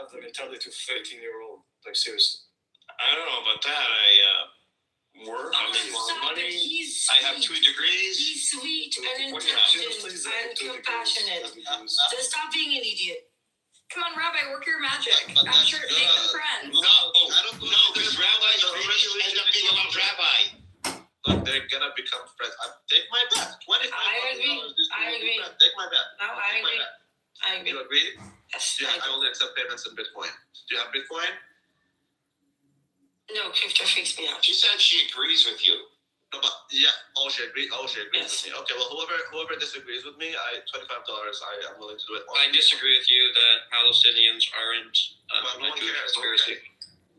have the mentality of 18-year-old. Like, seriously. I don't know about that. I work, I make a lot of money. I have 2 degrees. He's sweet and intelligent and compassionate. So stop being an idiot. Come on, Rabbi, work your magic. I'm sure to make them friends. No, because rabbis end up being about rabbi. Look, they're gonna become friends. Take my bet. $25. I agree. Take my bet. No, I agree. I agree. You agree? Yes. Yeah, I only accept payments in Bitcoin. Do you have Bitcoin? No, crypto freaks me out. She said she agrees with you. No, but yeah. Oh, she agrees Yes. with me. Okay, well, whoever disagrees with me, $25. I am willing to do it. I disagree with you that Palestinians aren't no one Jewish cares. conspiracy.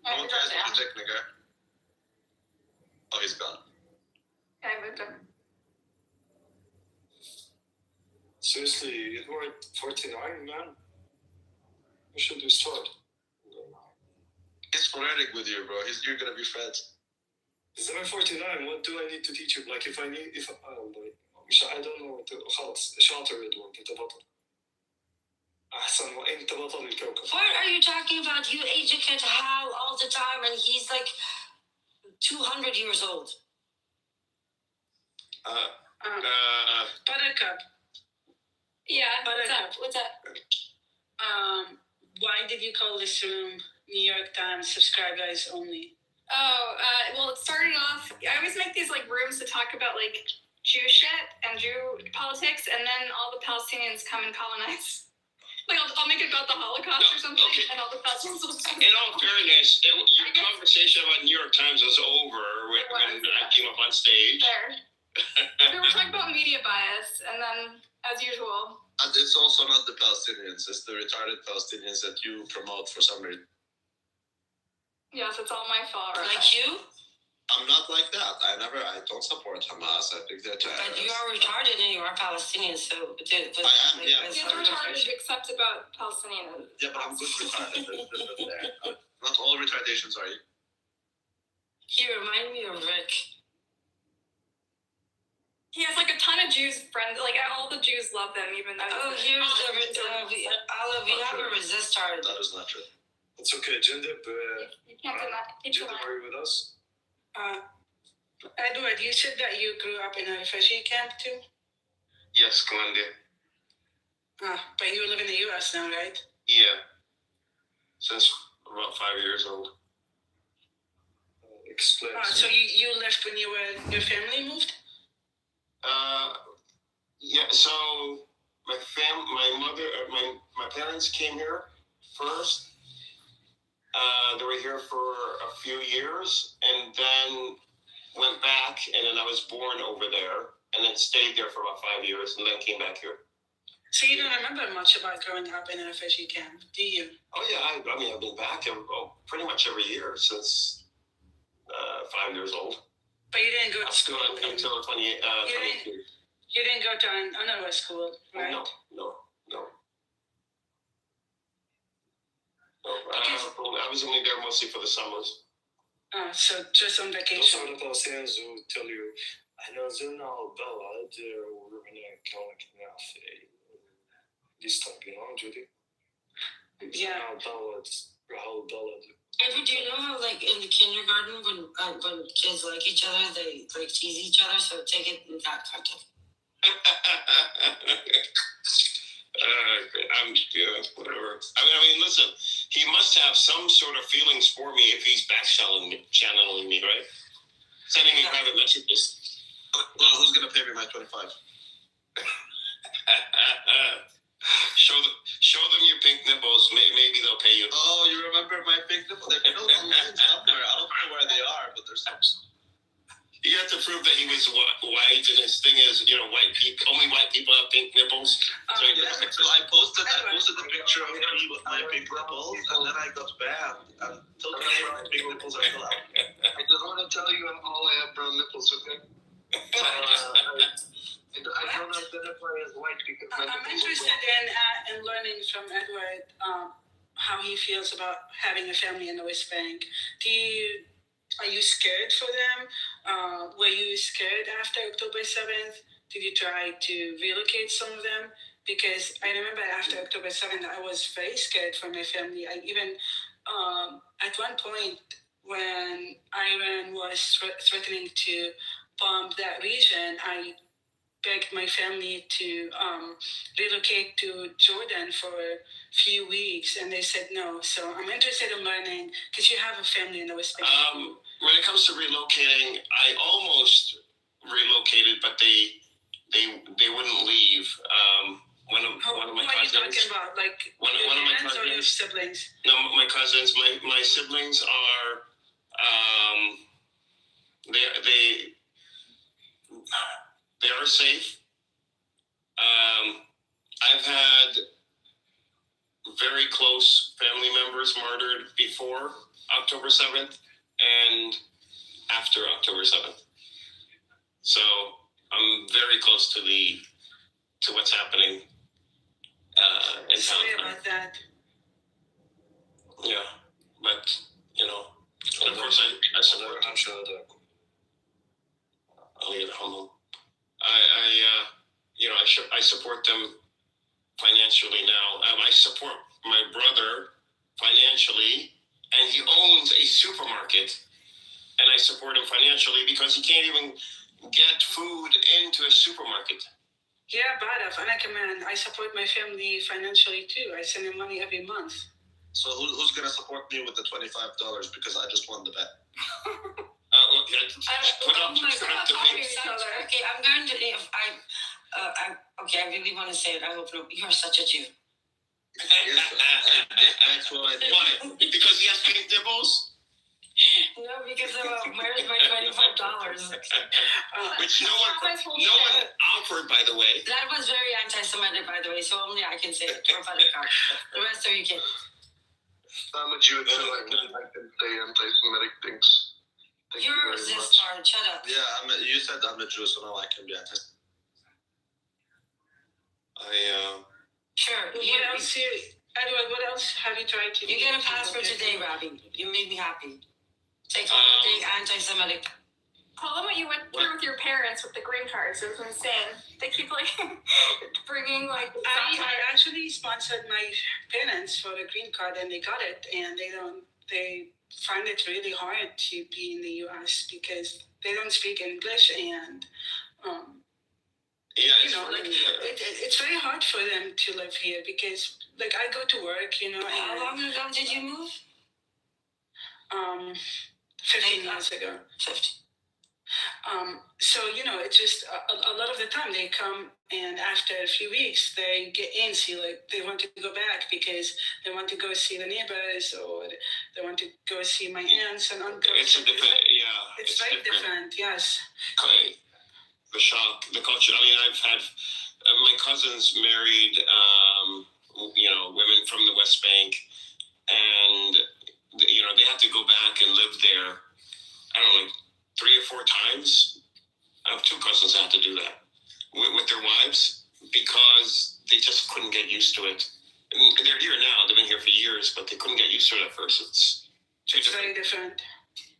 No one cares about the chick, nigga. Oh, he's gone. Okay, Victor. Seriously, you were 49, man. You should do start. He's flirting with you, bro. You're gonna be friends. إذا I'm 49, what do I need to teach you? Like, if I I don't know what to... خلاص شاطر يا دوب أنت بطل. أحسن وأنت بطل الكوكب. What are you talking about? You educate Hal all the time and he's like 200 years old. Buttercup. Yeah, Buttercup. what's up? Why did you call this room New York Times subscribers only? Well, it started off, I always make these, like, rooms to talk about, like, Jew shit and Jew politics, and then all the Palestinians come and colonize. Like, I'll make it about the Holocaust or something, okay. and all the Palestinians will come. In all fairness, your conversation about New York Times was over when I came up on stage. There. We were talking about media bias, and then, as usual... And it's also not the Palestinians. It's the retarded Palestinians that you promote for some reason. Yes, it's all my fault, right? Like you? I'm not like that. I don't support Hamas. I think they're terrorists. But you are retarded and you are Palestinian, so... I am, yeah. He's retarded except about Palestinians. Yeah, but I'm good retarded. Not all retardations are you. He reminded me of Rick. He has, like, a ton of Jews friends. Like, all the Jews love them, even though... Oh, here's Olive, you have a resistor. That is not true. It's okay, Jindib. You can't deny it. Jindib, are you with us? Edward, you said that you grew up in a refugee camp too? Yes, Columbia. But you live in the U.S. now, right? Yeah. Since about 5 years old. Explain. So you left when your family moved? Yeah, so my parents came here first. They were here for a few years and then went back, and then I was born over there and then stayed there for about 5 years and then came back here. So you don't remember much about growing up in a refugee camp, do you? Oh yeah, I mean I've been back pretty much every year since 5 years old. But you didn't go to school until 28. You didn't go to another school, right? No. I was only there mostly for the summers. So just on vacation. Those are the Palestinians who tell you, احنا نزلنا على البلد ورحنا كنا في this type, you know, Judy? Yeah. Edward, do you know how, like, in the kindergarten, when kids like each other, they, like, tease each other? So take it in that context. Whatever. I mean, listen, he must have some sort of feelings for me if he's channeling me, right? Sending me private messages. Well, who's gonna pay me my 25? Show them your pink nipples. Maybe they'll pay you. Oh, you remember my pink nipples? They're online somewhere. I don't know where they are, but there's some. You have to prove that he was white, and his thing is, only white people have pink nipples. So I posted the picture of me with my pink nipples, and then I got banned. And till today, my pink nipples are still out. I just want to tell you, all I have brown nipples, okay? I don't identify as white because I'm interested in learning from Edward how he feels about having a family in the West Bank. Are you scared for them? Were you scared after October 7th? Did you try to relocate some of them? because I remember after October 7th, I was very scared for my family. I even, at one point, when Iran was threatening to bomb that region, I begged my family to relocate to Jordan for a few weeks, and they said no. So I'm interested in learning because you have a family in the West Bank. When it comes to relocating, I almost relocated, but they wouldn't leave. One of my cousins. What are you talking about? Like one of my parents or your cousins. siblings? No, my cousins. My siblings are. They are safe. I've had very close family members martyred before October 7th and after October 7th. So I'm very close to what's happening in Sorry Palestine. about that. Yeah, but and of course I support them. I support them financially now. I support my brother financially, and he owns a supermarket, and I support him financially because he can't even get food into a supermarket. Yeah, Baraf, and I support my family financially too. I send them money every month. So who's gonna support me with the $25 because I just won the bet? Put up the big. Okay, I'm going to. If I really want to say it. I hope no. You're such a Jew. Yes, that's what I did. Why? Because he has pink nipples? No, because where's my $25? Which no one offered, by the way. That was very anti-Semitic, by the way. So only I can say it. The rest of you can. I'm a Jew too. I can say anti-Semitic things. You're a Zistar. Shut up. Yeah, you said I'm a Jew, so now I can be anti. Sure. Edward, what else have you tried to do? You get a pass for today, Robbie. You made me happy. Take a big anti-Semitic. Tell them what you went through with your parents with the green cards. It was insane. They keep bringing I actually sponsored my parents for a green card, and they got it, and they find it really hard to be in the U.S. because they don't speak English, and it's very hard for them to live here because I go to work, How long ago did you move? 15 years ago. 50. So it's just a lot of the time they come, and after a few weeks they get antsy, they want to go back because they want to go see the neighbors, or they want to go see my aunts and uncles. It's a different, It's very different, yes. Okay. The shock, the culture. I mean, I've had my cousins married, women from the West Bank, and they had to go back and live there. I don't know, 3 or 4 times. I have 2 cousins that had to do that with their wives because they just couldn't get used to it. And they're here now; they've been here for years, but they couldn't get used to it at first. It's very different.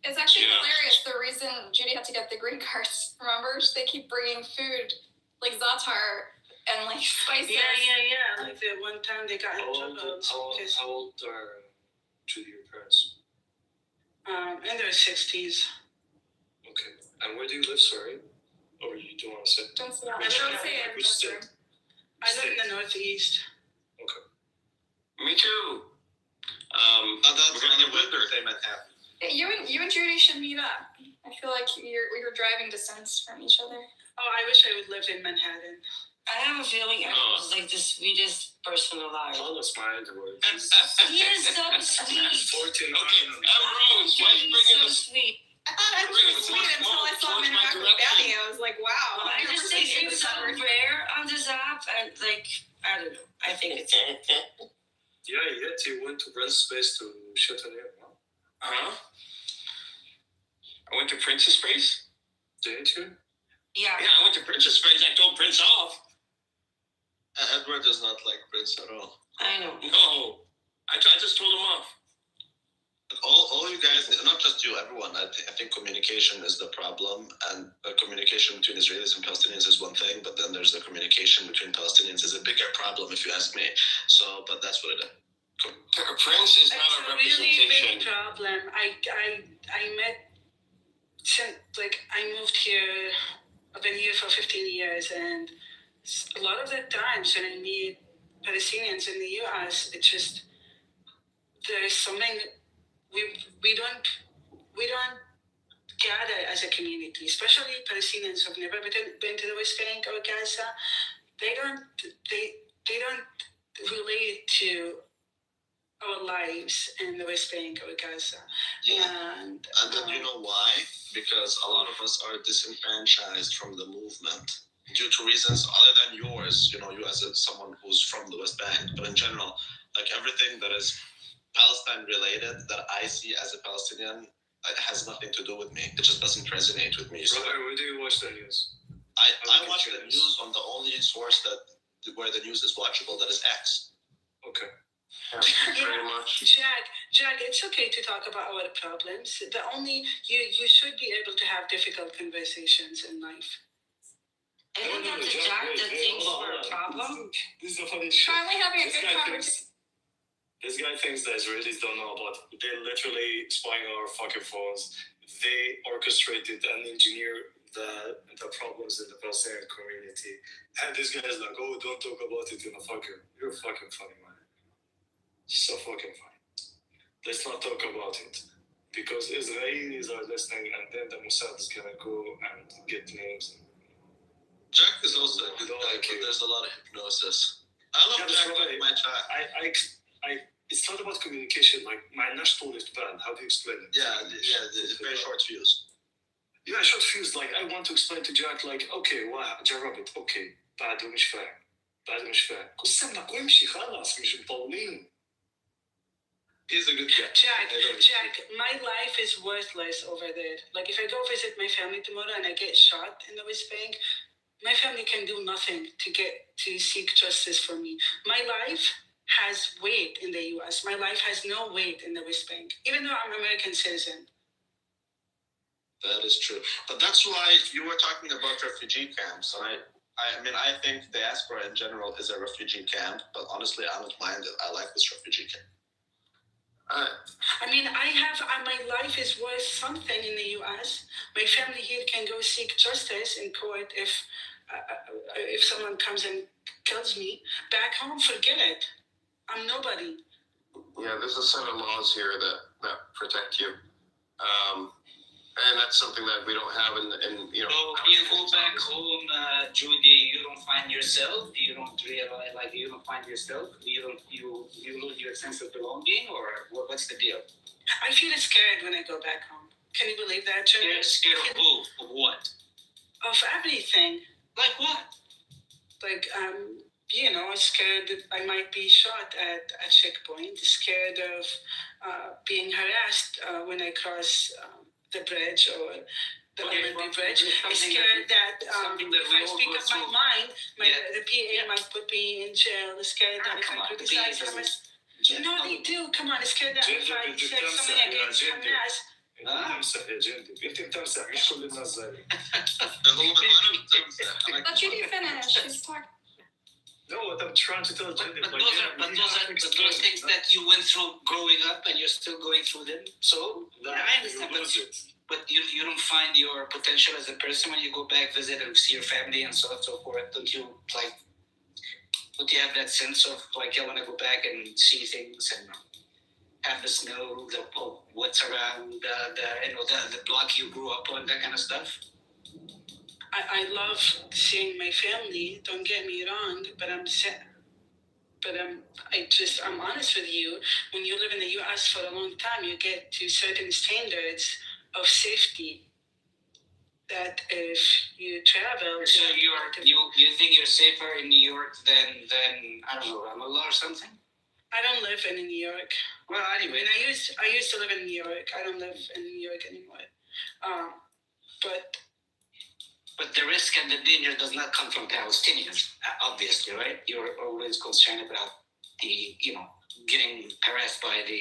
It's actually hilarious. The reason Judy had to get the green cards, remember? They keep bringing food like za'atar and spices. Yeah. Like the one time they got in trouble. How old are Judy, your parents? In their 60s. Okay. And where do you live, sorry? Or you don't want to say? Don't say it. Which state? I live in the Northeast. Me too. We're gonna get with her. Same Manhattan. You and Judy should meet up. I feel like you're driving distance from each other. Oh, I wish I would live in Manhattan. I have a feeling Edward is like the sweetest person alive. Almost my Edward. He is so sweet. 14. Okay, Rose, why are you bringing so this? sweet. I thought I was sweet until I saw him interact with Betty. I was like, wow. I just think it's so rare on this app, and I don't know. I think it's. Yeah, you went to Brent's Space to Chatelier. Huh? I went to Prince's Space. Didn't you? Yeah, I went to Prince's Space. I told Prince off. Edward does not like Prince at all. I know. No, I just told him off. all you guys, not just you, everyone. I think communication is the problem, and communication between Israelis and Palestinians is one thing, but then there's the communication between Palestinians is a bigger problem, if you ask me. So, but that's what it is. Prince is not It's a a really representation. big problem. I met, like, I moved here. I've been here for 15 years, and a lot of the times when I meet Palestinians in the U.S., it's just there's something we don't gather as a community, especially Palestinians who've never been to the West Bank or Gaza. They don't relate to our lives in the West Bank or Gaza. Yeah. And you know why? Because a lot of us are disenfranchised from the movement due to reasons other than yours. You know, you as someone who's from the West Bank, but in general, like everything that is Palestine related that I see as a Palestinian, it has nothing to do with me. It just doesn't resonate with me. So Brother, where do you watch the news? I watch the news on the only source where the news is watchable, that is X. Okay. Very much. Jack, it's okay to talk about our problems. You should be able to have difficult conversations in life. Isn't that the Jack that thinks we're a problem? This is the funny shit. Finally having a This good guy conversation. This guy thinks the Israelis don't know about it. They literally spying on our fucking phones. They orchestrated and engineered the problems in the Palestinian community. And this guy is like, oh, don't talk about it in a fucker. You're fucking funny, man. So fucking funny. Let's not talk about it. Because Israelis are listening, and then the Mossad is gonna go and get names. Jack is also a good Don't guy, like but it. there's a lot of hypnosis. I love Yeah, Jack that's in my chat. It's not about communication. Like, my national is bad. How do you explain it? Yeah, it's very short fuse. Yeah, short fuse. Like, I want to explain to Jack, like, okay, جرب it. Okay, بعده مش فاهم. قسمنا وامشي خلاص مش مطولين. He's a good guy. Jack, my life is worthless over there. Like, if I go visit my family tomorrow and I get shot in the West Bank, my family can do nothing to seek justice for me. My life has weight in the U.S. My life has no weight in the West Bank, even though I'm an American citizen. That is true. But that's why you were talking about refugee camps. And I think diaspora in general is a refugee camp, but honestly, I don't mind it. I like this refugee camp. I mean, my life is worth something in the U.S. My family here can go seek justice in court if someone comes and kills me. Back home, forget it. I'm nobody. Yeah, there's a set of laws here that protect you. And that's something that we don't have in you know. So you go back home, Judy, you don't find yourself. You don't realize, like, you don't find yourself. You lose your sense of belonging, or what's the deal? I feel scared when I go back home. Can you believe that, Jim? You're scared of who? Of what? Of everything. Like what? Like, scared that I might be shot at a checkpoint. Scared of being harassed when I cross the bridge or the Olympic Bridge. I'm scared that if I speak up my mind, the PA might put me in jail. Scared that if I criticize Hamas. No, they do. Come on, scared that if I say something against Hamas. انت متمسح مش كل الناس زيك. Let Judy finish. She's talking. No, what I'm trying to tell Jenny, But those things that you went through growing up, and you're still going through them. So I understand, but you don't find your potential as a person when you go back, visit, and see your family and so on and so forth. Don't you have that sense of like, I want to go back and see things and have the smell of what's around the block you grew up on, that kind of stuff? I love seeing my family. Don't get me wrong, but I'm honest with you. When you live in the U.S. for a long time, you get to certain standards of safety that if you travel. So you think you're safer in New York than I don't know, Ramallah or something? I don't live in New York. Well, anyway, I used to live in New York. I don't live in New York anymore. But the risk and the danger does not come from Palestinians, obviously, right? You're always concerned about the getting harassed by the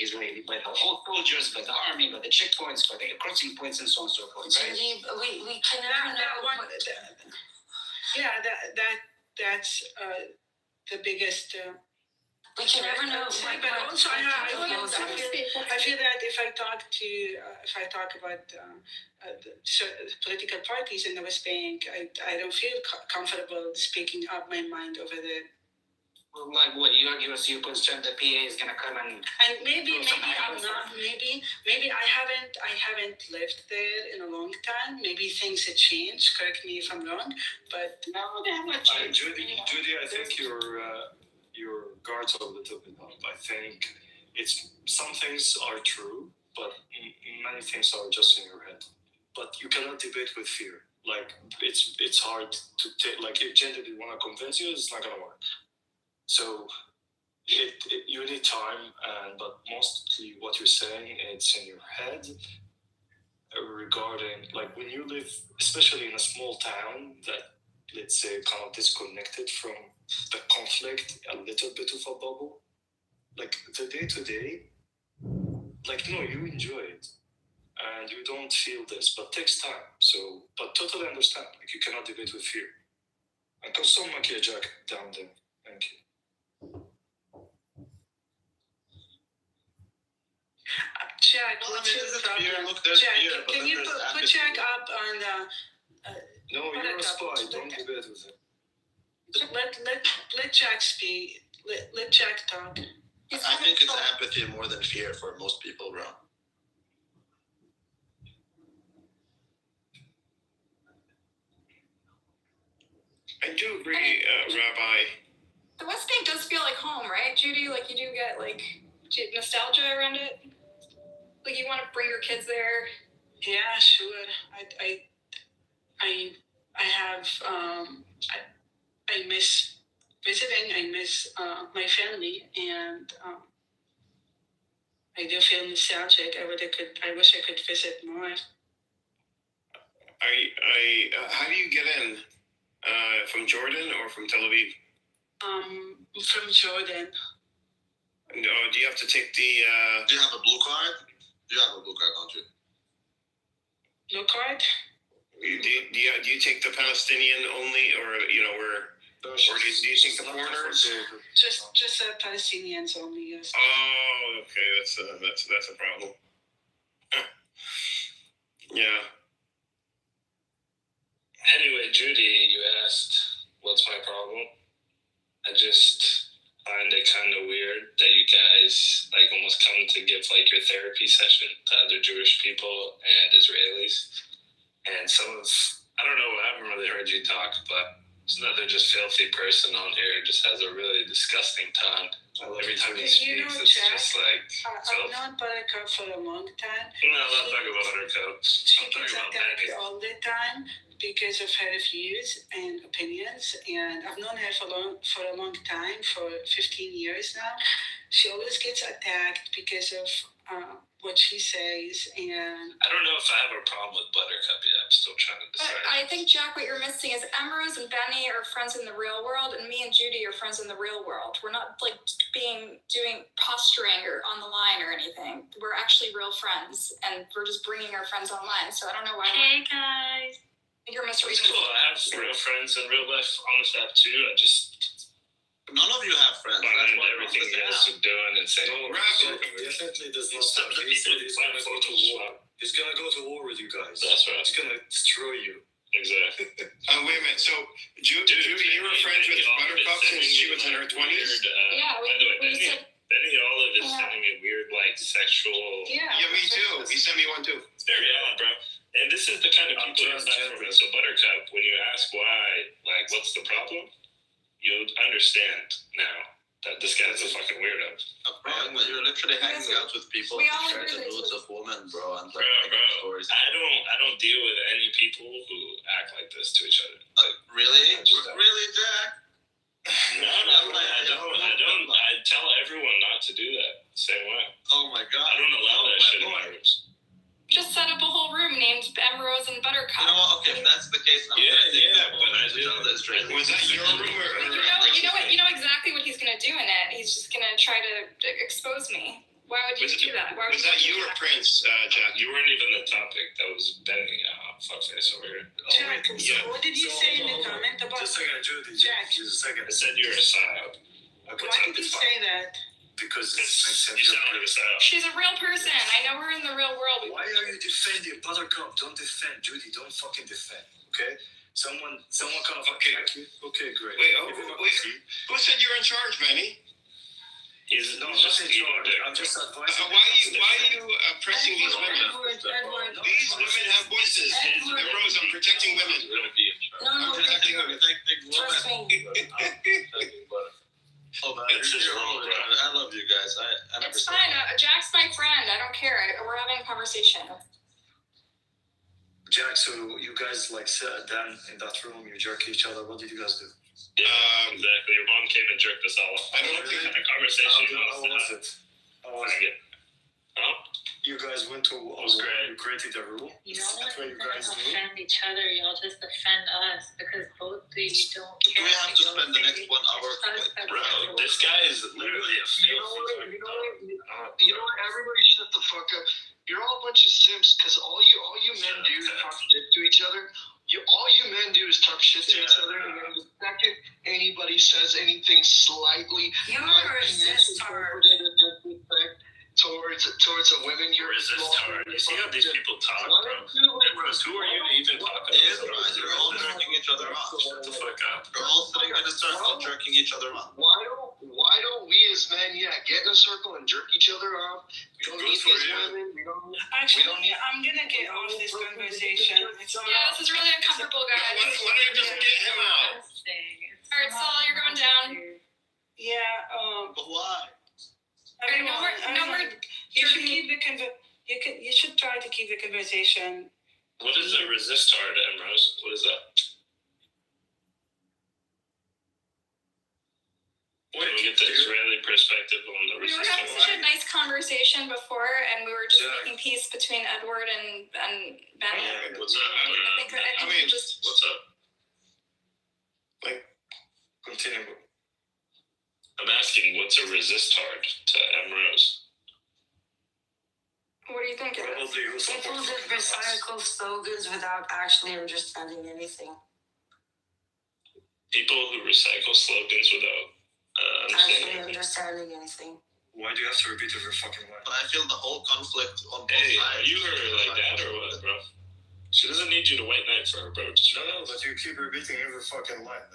whole soldiers, by the army, by the checkpoints, by the crossing points, and so on and so forth. Right? We can never know. That's the biggest. We can never know. But also, I feel that if I talk about the political parties in the West Bank, I don't feel comfortable speaking up my mind over there. Well, like what? You're concerned the PA is gonna come and maybe I'm not. Maybe I haven't lived there in a long time. Maybe things have changed. Correct me if I'm wrong. But no, they have not changed. Judy, I think your guards are a little bit up. I think some things are true, but many things are just in your head. But you cannot debate with fear. Like it's hard to take. Like if gender want to convince you, it's not gonna work. So you need time, but mostly what you're saying, it's in your head regarding like when you live, especially in a small town that, let's say, kind of disconnected from the conflict, a little bit of a bubble, like the day-to-day, like no, you enjoy it and you don't feel this, but it takes time. So, but totally understand, like you cannot debate with fear. And can someone get Jack down there? Thank you. Jack, Well, I mean, there's fear. Look, there's Jack, fear, but can you put Jack up on the? No, you're a spy. Don't debate with him. Let Jack speak. Let Jack talk. I think it's apathy more than fear for most people, bro. I do agree, Rabbi. The West Bank does feel like home, right, Judy? Like you do get like nostalgia around it. Like you want to bring your kids there. Yeah, sure. I miss visiting. I miss my family, and I do feel nostalgic. I wish I could visit more. How do you get in? From Jordan or from Tel Aviv? From Jordan. No, do you have to take the? Do you have a blue card? You have a blue card, don't you? Blue card? Do you take the Palestinian only, or where? Or do you think the foreigners? Just Palestinians only. Yes. Oh, okay. That's a problem. Yeah. Anyway, Judy, you asked, what's my problem? I just find it kind of weird that you guys like almost come to give like your therapy session to other Jewish people and Israelis. And I don't know, I haven't really heard you talk, but there's another just filthy person on here who just has a really disgusting tongue. Every time he speaks, it's Jack, just like... I've known Buttercup for a long time. No, I'm not talking about Buttercup. She gets attacked all the time because of her views and opinions, and I've known her for a long time, for 15 years now. She always gets attacked because of what she says, and I don't know if I have a problem with Buttercup yet. I'm still trying to decide. But I think, Jack, what you're missing is Emrose and Benny are friends in the real world, and me and Judy are friends in the real world. We're not like doing posturing or on the line or anything. We're actually real friends, and we're just bringing our friends online. So I don't know why. Hey guys. You're It's misreading. cool. I have real friends in real life on this app too. I just None of you have friends. find That's what everything you guys are doing and saying, No, definitely does not Some stop. of the He said people he's gonna go to platforms. war. He's gonna go to war with you guys. That's right. He's gonna destroy you. Exactly. Wait a minute. So, Judy, you were friends with Buttercup since she was in her 20s? Yeah, By the way, we said. Benny Olive is sending me weird, like, sexual... Yeah. Yeah, me too. He sent me one too. It's very odd, bro. And this is the kind of people you're back for me. So, Buttercup, when you ask why, like, what's the problem, you'll understand now that this guy's a fucking weirdo. Bro, but you're literally hanging out with people We who all share the agree moods of women, bro, and Bro, like stories. I don't deal with any people who act like this to each other. Really? I just don't. Really, Jack? No, I don't. I tell everyone not to do that. Same way. Oh my god. I don't allow that shit in my rooms. Just set up a whole room named Emerald and Buttercup. You know what? Okay, if that's the case, I'm gonna take that but moment I to do. tell this straight. Was that your room or You know exactly what he's gonna do in it. He's just gonna try to expose me. Why would you do that? Why would Was that do you or that? Prince, Jack? You weren't even the topic. That was Benny. Fuckface over here. Jack, yeah. what did you say in the comment about Just a second, Judy. Jack? Just a second. I said you're a psyop. Okay, Why did you say that? because it makes sense. You sound like a psyop. She's a real person. I know her in the real world. Why are you defending Buttercup? Don't defend, Judy. Don't fucking defend. Okay? Someone kind of attack you. Okay, great. Wait, If you wait. see- Who said you're in charge, Benny? He's No, I'm just not in charge. I'm just advising. Why are you oppressing these women? Edward. These women have voices. Rose, I'm protecting women. No, I'm protecting women. trust me. Oh man, It's his role, bro. I love you guys. I never It's said fine. that. Jack's my friend. I don't care. We're having a conversation. Jack, so you guys like sat down in that room, you jerk each other. What did you guys do? Yeah, exactly. Your mom came and jerked us all off. I don't think- What kind of conversation you How want was to it? You guys went to was great. you created a rule. You That's don't what you guys do. offend each other, y'all just offend us because both of you don't Do care. we have to spend the next 1 hour? Bro, this guy is literally a You know what? filthy You know what? Everybody shut the fuck up. You're all a bunch of simps because all you men do is talk shit to each other. All you men do is talk shit to each other, and then the second anybody says anything slightly You're a resistor. towards a women, you're resistor. You see how these people talk, bro? Rose, who are you to even talk about Yes, this? guys, you're all jerking each other off. Shut the fuck up. You're all sitting in a circle jerking each other off. Why don't we as men, get in a circle and jerk each other off? We don't Good need for these you. women. We don't need Actually, I'm gonna get off this conversation. It's Yeah, this is really uncomfortable, Why guys. don't you just get him out? All right, Saul, you're going down. Yeah. But why? Okay, no more- You should keep the you should try to keep the conversation. What is a resistor, Rose? What is that? Can we get the Israeli perspective on the We were having such a resistor? nice conversation before, and we were just Jack. making peace between Edward and Ben. What's up? I mean, What's up? Continue. I'm asking, what's a resistard to Rose? What do you think it is? Probably who People supports that recycle slogans without actually understanding anything. People who recycle slogans without Actually understanding. understanding anything. Why do you have to repeat every fucking line? But I feel the whole conflict on both Hey, are sides. you her like that or what, bro? She doesn't need you to white knight for her, bro. Just No, but you keep repeating every fucking line,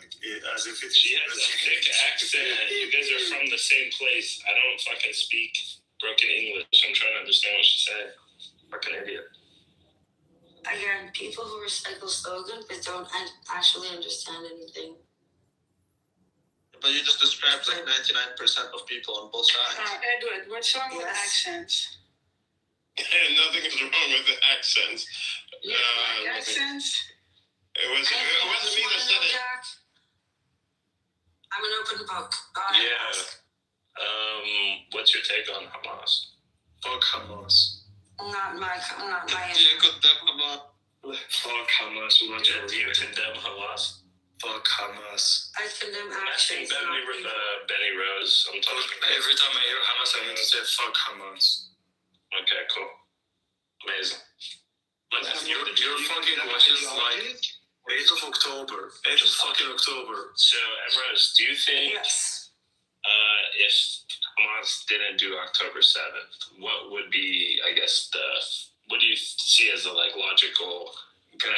as if it's. She has a thick accent. You guys are from the same place. I don't fucking speak broken English. I'm trying to understand what she said. Fucking idiot. Again, people who recycle slogans but don't actually understand anything. But you just described like 99% of people on both sides. Edward, what's wrong with Yes. accents? Nothing is wrong with the accents. You like nothing. accents? It wasn't me that said it. Jack? I'm an open book. Go ahead. Yeah. What's your take on Hamas? Fuck Hamas. Not my You could definitely. Fuck Hamas. Do you condemn Hamas? Fuck Hamas. I condemn I'm asking actions. not people. Benny Rose. I'm talking. Every time I hear Hamas, I need to say fuck Hamas. Okay, cool. Amazing. Your fucking watch is like 8th of October. 8th of fucking October. So, Emrose, do you think Yes. if Hamas didn't do October 7th, what would be, I guess, what do you see as the logical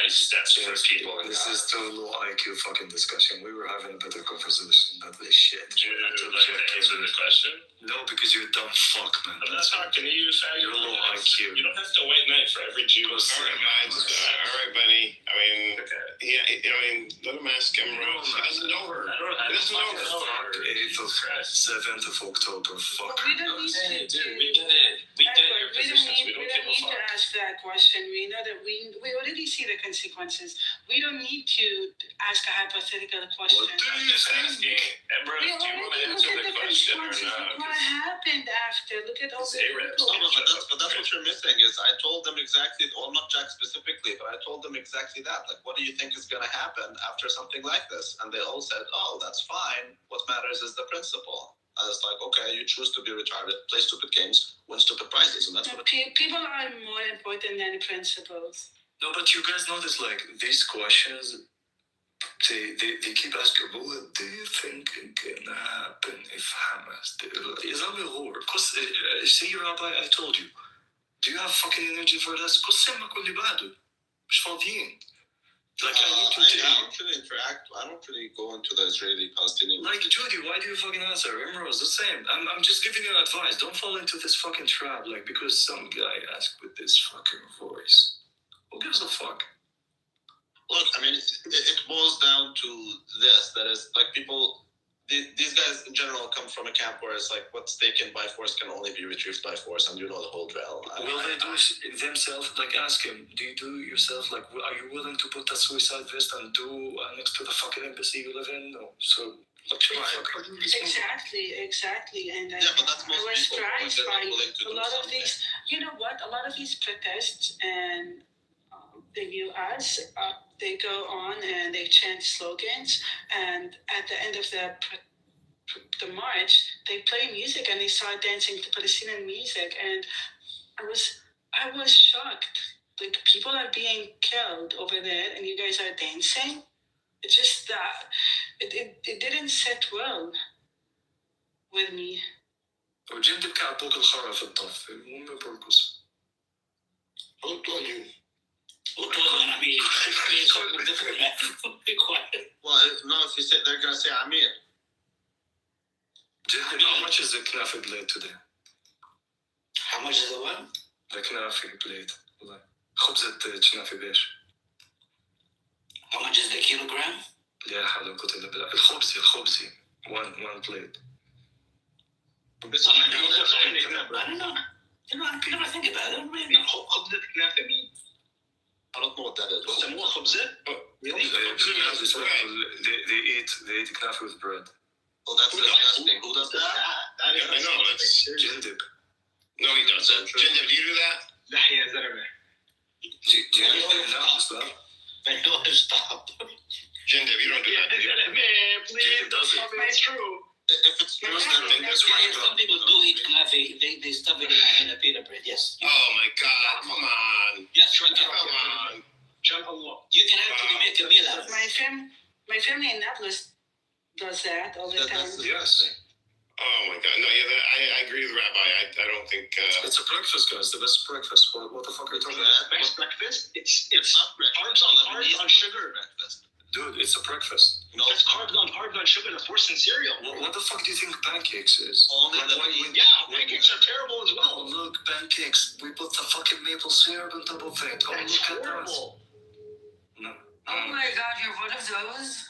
steps for people in This is Gaza? too low IQ fucking discussion. We were having a better conversation than this shit. Do you answer the question? No, because you're a dumb fuck, man. I'm not talking to you, faggot. You're low IQ. You don't have to white knight for every Jew. All right, Benny. I mean, Okay. let him ask him. Rose. He doesn't know her. I don't have He doesn't know fucking her. Fuck 8th of 7th of October. Fuck. But we don't need to. Dude, we get it. We get your Edward, we don't positions. need We don't to give a fuck. ask ask that question. We know that we already see the consequences. We don't need to ask a hypothetical question. What do you think? Emma, do you want to answer the question or not? What happened after? Look at all the people. But that's what you're missing is I told them exactly, well, not Jack specifically, but I told them exactly that. Like, what do you think is going to happen after something like this? And they all said, oh, that's fine. What matters is the principle. I was like, okay, you choose to be retarded, play stupid games, win stupid prizes, and that's what people are more important than principles. No, but you guys notice, like, these questions, they keep asking, but what do you think can happen if Hamas did? Because, see, Rabbi, I told you, do you have fucking energy for this? Because سمك واللي بعده مش فاضيين. Like, I need to I don't really interact. I don't really go into the Israeli-Palestinian. Like, Judy, why do you fucking answer? Remember, it's the same. I'm just giving you advice. Don't fall into this fucking trap, like, because some guy asked with this fucking voice. Who gives a fuck? Look, I mean, it boils down to this. That is, like, people... These guys in general come from a camp where it's like what's taken by force can only be retrieved by force, and you know the whole drill. Will they do it themselves? Like, ask him, do you do yourself? Like, are you willing to put that suicide vest and do next to the fucking embassy you live in? No. So, like, Exactly. And but that's most I was people. surprised by A lot of these. You know what? A lot of these protests and the U.S. They go on and they chant slogans, and at the end of the march, they play music and they start dancing to Palestinian music, and I was shocked. Like, people are being killed over there, and you guys are dancing. It's just that it didn't sit well with me. وجدك كعبوك الخرا في الطف المهم برقص. Well, no, if you say they're gonna say Amir. How much is the knafi blade today? How much is the what? The knafi blade. خبزة كنافي بيش. How much is the kilogram? لا حول ولا قوة إلا بالله. الخبزي. One plate. I don't know. I never think about it. خبزة كنافة مين؟ I don't know what that is. بيسموها خبزة؟ They eat knafi with bread. Oh, that's disgusting. Who does that? I know, that's Jindib. No, he doesn't. Jindib, do you do that? لا يا زلمة. Stop. Jindib, you don't do that. يا زلمة, please. It's true. If it's true, then that's Yes, some people do eat knafi. They stuff it in a pita bread. Yes. Oh my God! Come on. Yes, right. Come on. You can actually make a meal out of it. My family in Naples does that all the time. Yes. Oh my God! No, yeah, I agree with Rabbi. I don't think. It's a breakfast, guys. The best breakfast. What the fuck are you talking about? Best breakfast? It's not breakfast. Carbs on sugar. Breakfast. Dude, it's a breakfast. No, it's carbs on sugar. That's worse than cereal. What the fuck do you think pancakes is? Pancakes are terrible as well. Oh, look, pancakes. We put the fucking maple syrup on top of it. Oh, That's look horrible. at that. No. Oh my God, you're one of those?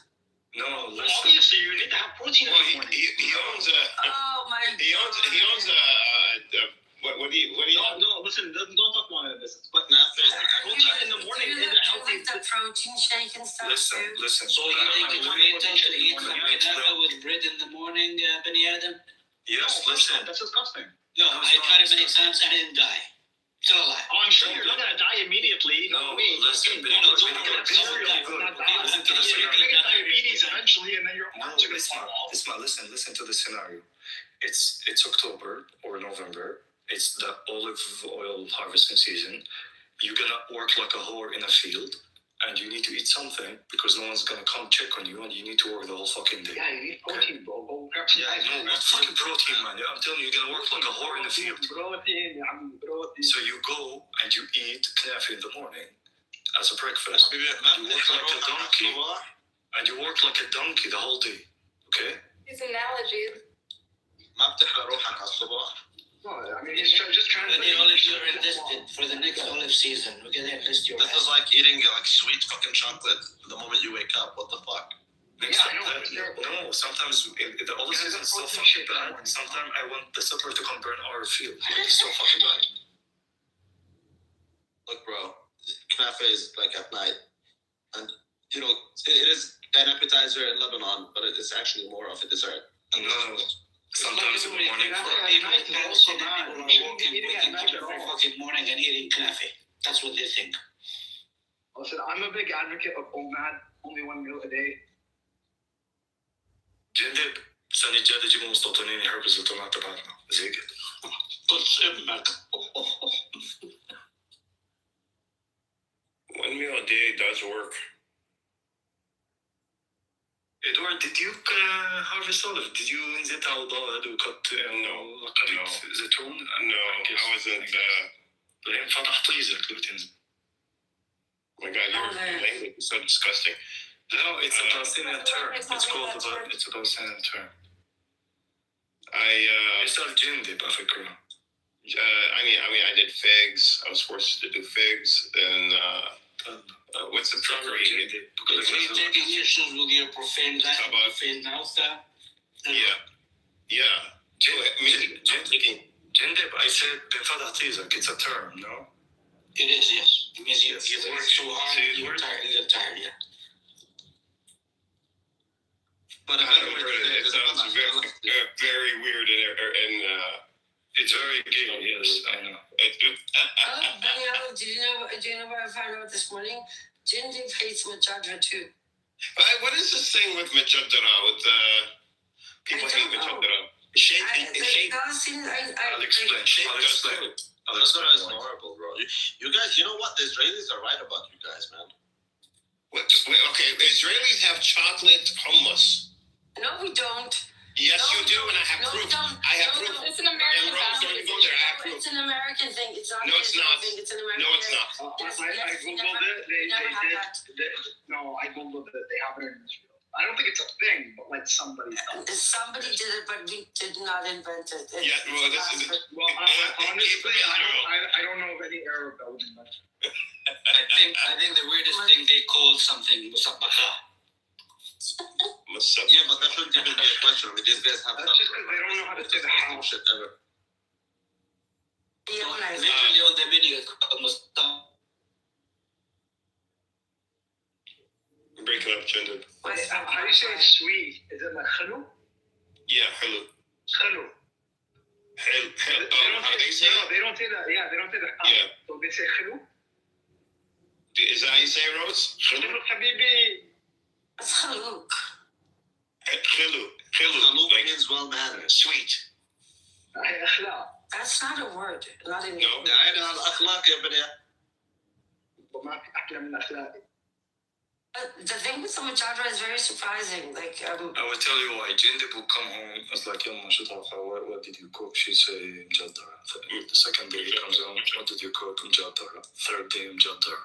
No, Well, listen. obviously, you need to have protein in the morning. He owns a. Oh my God. He owns a. What do you? No, listen, don't talk about this. But knafi is Protein in the morning Do you is a healthy. like the protein shake and stuff too? Listen. So you think it's mental to eat knafi with bread in the morning, Bani Adam? Yes, listen. That's disgusting. No, I tried it many times. I didn't die. Still alive. Oh, I'm sure you're not gonna die immediately. No, wait. listen, You're Benito, gonna get diabetes eventually, and then your arms are gonna fall off. Listen to the scenario. It's October or November. It's the olive oil harvesting season. You're gonna work like a whore in a field, and you need to eat something because no one's gonna come check on you, and you need to work the whole fucking day. Yeah, you need protein, bro. Go grab some No, what fucking protein, man? I'm telling you, you're gonna work like a whore in the field. Protein. So you go and you eat knafi in the morning as a breakfast. And you work like a donkey. And you work like a donkey the whole day. Okay? These analogies. ما بتحلى روحك على الصباح. No, I mean, it's just trying to. Any olives you're enlisted for the next olive season. We're gonna enlist your This is like eating like sweet fucking chocolate the moment you wake up. What the fuck? No, sometimes the olive season is so fucking bad. Sometimes I want the supper to come burn our field. It's so fucking bad. Look, bro, knafe is like at night, and you know it is an appetizer in Lebanon, but it is actually more of a dessert. And No. Sometimes in the morning. People are waking up every fucking morning and eating knafe. That's what they think. Listen, I'm a big advocate of OMAD, only one meal a day. جندب السنة الجاية تجيبوا مستوطنين يحرقوا الزيتونات تبعنا زي كده. Puts امك. One meal a day does work. Edward, did you harvest olive? Did you inzit على الضوء and cut زيتون? No, I wasn't. لين فتح طيزة كده بتنزل. Oh my God, your language is so disgusting. No, it's a Palestinian term. It's a Palestinian term. It's not jindib, I فكرة. I did figs. I was forced to do figs, and what's the trickery? Because you're taking issues with your profane mouth. Yeah. Jindib, I said بنفتح طيزك. It's a term, no? It is, yes. It means you work so hard, you get tired, yeah. But I haven't heard it. It sounds very weird and It's very gay, yes, I know. Do you know what I found out this morning? Jindib hates Majadra too. What is this thing with Majadra? With people hate Majadra? I'll explain. Majadra is horrible, bro. You guys, you know what? The Israelis are right about you guys, man. Okay, the Israelis have chocolate hummus. No, we don't. Yes, you do, and I have proof. I have proof. It's an American thing. Go there. I have proof. It's an American thing. It's not. No, it's not. Thing. It's an American. No, it's not. I googled it. They did. No, I googled it. They have it in Israel. I don't think it's a thing, but like somebody did it, but we did not invent it. Honestly, I don't know of any Arab that would invent it. I think the weirdest thing they called something musabbaha. Yeah, but that shouldn't even be a question. I mean, these guys have. That's just because they don't know how to say the how. Shit ever. Literally on the menu, Breaking up, gender. How do you say sweet? Is it like khulu? Yeah, hello. Khulu. How they say No, they don't say that. Yeah, they don't say that. Yeah. So they say khulu. Is that how you say it, Rose? Khulu, habibi. It's Haluk. Haluk means well mannered. Sweet. That's not a word. Not in. No. الأخلاق يا بني. وما في أحلى من أخلاقي. The thing with the Majadra is very surprising. Like I will tell you why. Jindib will come home. It's like, Yama, what did you cook? She'd say Mjadara. The second day he comes home, what did you cook? Mjadara. Third day Mjadara.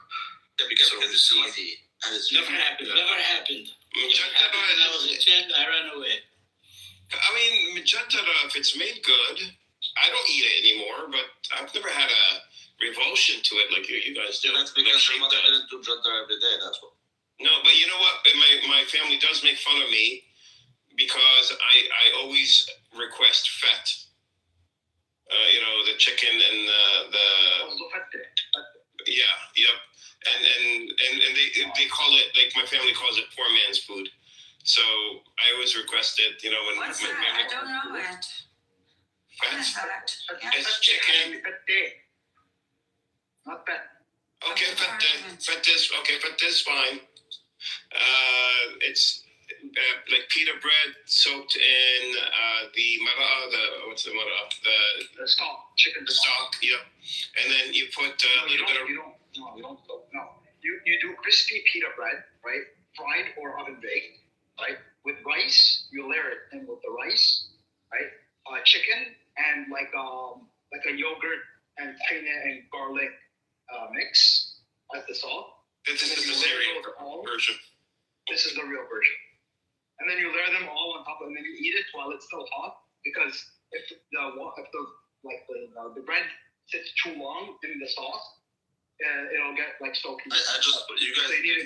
Yeah, because it's easy. And it's never happened. Never happened. Mjadara, I was a kid. I ran away. I mean, Mjadara, if it's made good, I don't eat it anymore, but I've never had a revulsion to it like you guys do. That's because your mother didn't do Mjadara every day. That's what. No, but you know what? My family does make fun of me because I always request fat. The chicken and the and they call it, like, my family calls it poor man's food. So I always request it. When what's my that? family. I don't know it. What is that? It's chicken. Not bad. Okay, fat is fine. It's like pita bread soaked in the mara. What's the mara? The stock, chicken. The stock, yeah. And then you put a little bit of. No. You do crispy pita bread, right? Fried or oven baked, right? With rice, you layer it in with the rice, right? Chicken and like a yogurt and tahina and garlic mix as the salt. This is the Syrian version. This is the real version. And then you layer them all on top, and then you eat it while it's still hot. Because if the bread sits too long in the sauce, it'll get like soaking. You guys you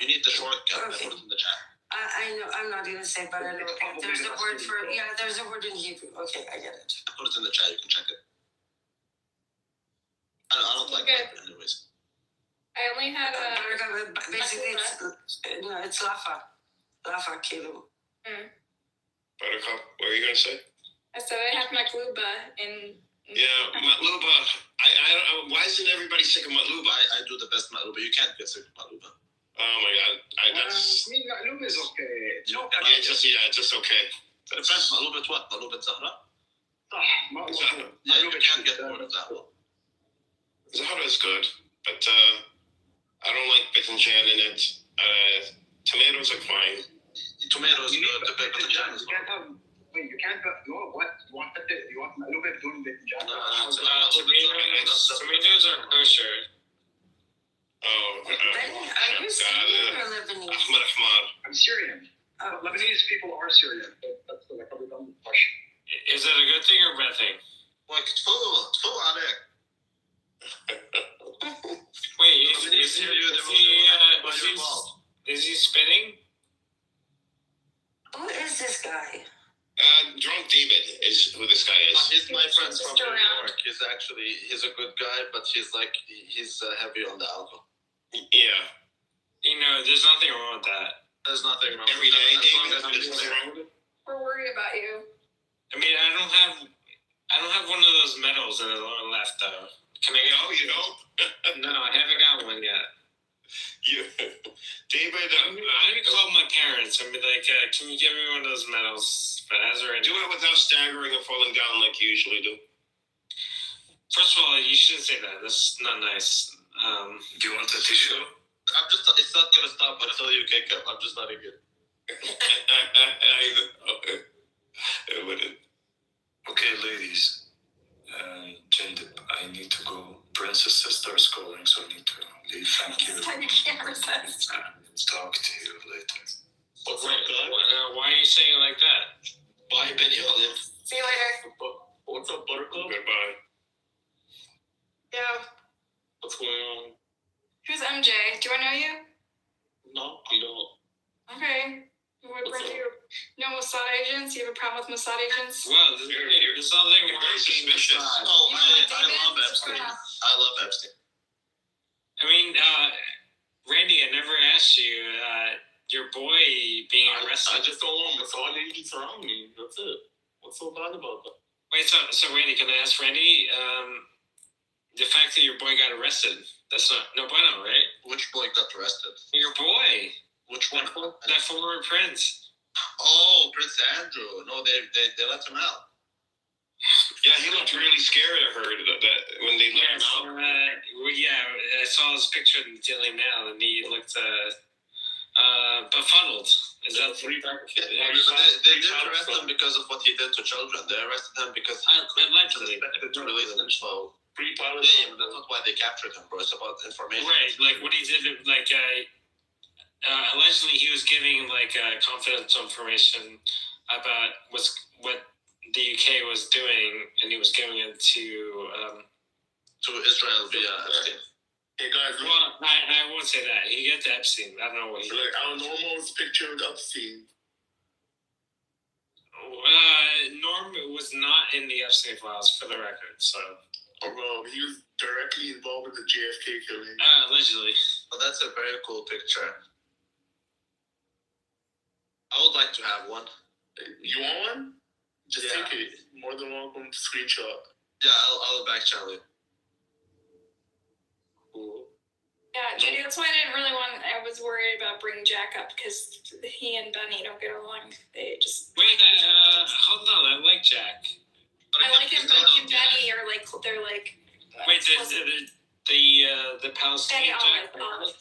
need the shortcut. Okay. I put it in the chat. I know. I'm not gonna say, but I know. There's a word for There's a word in Hebrew. Okay, I get it. I put it in the chat. You can check it. I don't like it, anyways. I only had basically it's Lafa Kilo. Buttercup, what were you gonna say? I said I have Makluba in. Yeah, Matluba. Why isn't everybody sick of Matluba? I do the best Matluba. You can't get sick of Matluba. Oh my god, I mean, Matluba is okay. It's okay. Just okay. Depends. Matluba what? Matluba Zahra? Zahra. Yeah, you can't get more of that one. Zahra is good, but I don't like Batinjan in it. Tomatoes are fine. Tomatoes are good, but Batinjan is You can't have. Wait, you can't have. No, what? You want Matluba doing Batinjan? Tomatoes are kosher. Are you Syrian or Lebanese? Ahmar Ahmar. I'm Syrian. Lebanese people are Syrian. That's like a dumb question. Is that a good thing or a bad thing? Like, تفو عليك. Wait, is he spinning? Who is this guy? Drunk David is who this guy is. He's my friend Just from New around. York. He's a good guy, but he's heavy on the alcohol. Yeah. You know, there's nothing wrong with that. There's nothing wrong Every with day, that. As long David, as there's it's nothing wrong with it. We're worried about you. I mean, I don't have one of those medals in the lower left though. Can I get? No, you don't. No, I haven't got one yet. David, I'm gonna call my parents and be like, "Can you give me one of those medals?" But as of right do it without staggering or falling down like you usually do. first of all, you shouldn't say that. That's not nice. Do you want a tissue? it's not gonna stop until you kick him. I'm just letting it. It wouldn't. Okay, ladies. Jendip, I need to go. Princess sister's calling, so I need to leave. Thank you. I can't resist. Talk to you later. What's Wait, up, guy? why are you saying it like that? Bye, Benny Olive. See you later. What's up, Buttercup? Goodbye. Yeah. What's going on? Who's MJ? Do I know you? No, you don't. Okay. What What's bring up? you? No Mossad agents? You have a problem with Mossad agents? Well, there's something You're very wrong being suspicious. Mossad. Oh, You I know love David? Epstein. I love Epstein. I mean, Randy, I never asked you. Your boy being arrested. I just don't want Mossad agents around me. That's it. What's so bad about that? Wait, so Randy, can I ask Randy? The fact that your boy got arrested, that's no bueno, right? Which boy got arrested? Your boy, Which one? that former prince. Oh, Prince Andrew. No, they let him out. Yeah, he looked really scared. I heard that when they let him out. I saw his picture in the Daily Mail, and he looked befuddled. Is that They didn't arrest him because of what he did to children. They arrested him because he allegedly to release info. Yeah, that's not why they captured him, bro. It's about information. Right, like what he did, like allegedly he was giving like confidential information about what the UK was doing, and he was giving it to Israel via Epstein. Hey guys, well, I won't say that. He got to Epstein. I don't know what he did. our normal's picture of Epstein. Norm was not in the Epstein files, for the record. So Well, he was directly involved with the JFK killing. allegedly. Well, that's a very cool picture. I would like to have one. You want one? Just Yeah. take it. More than welcome to screenshot. Yeah, I'll back channel it. Cool. Yeah, Judy, that's why I was worried about bringing Jack up, because he and Benny don't get along. They just. Wait, hold on. I like Jack. I like him, but he and Benny are like, they're like. Wait, the Palestinian Benny Jack. Olive.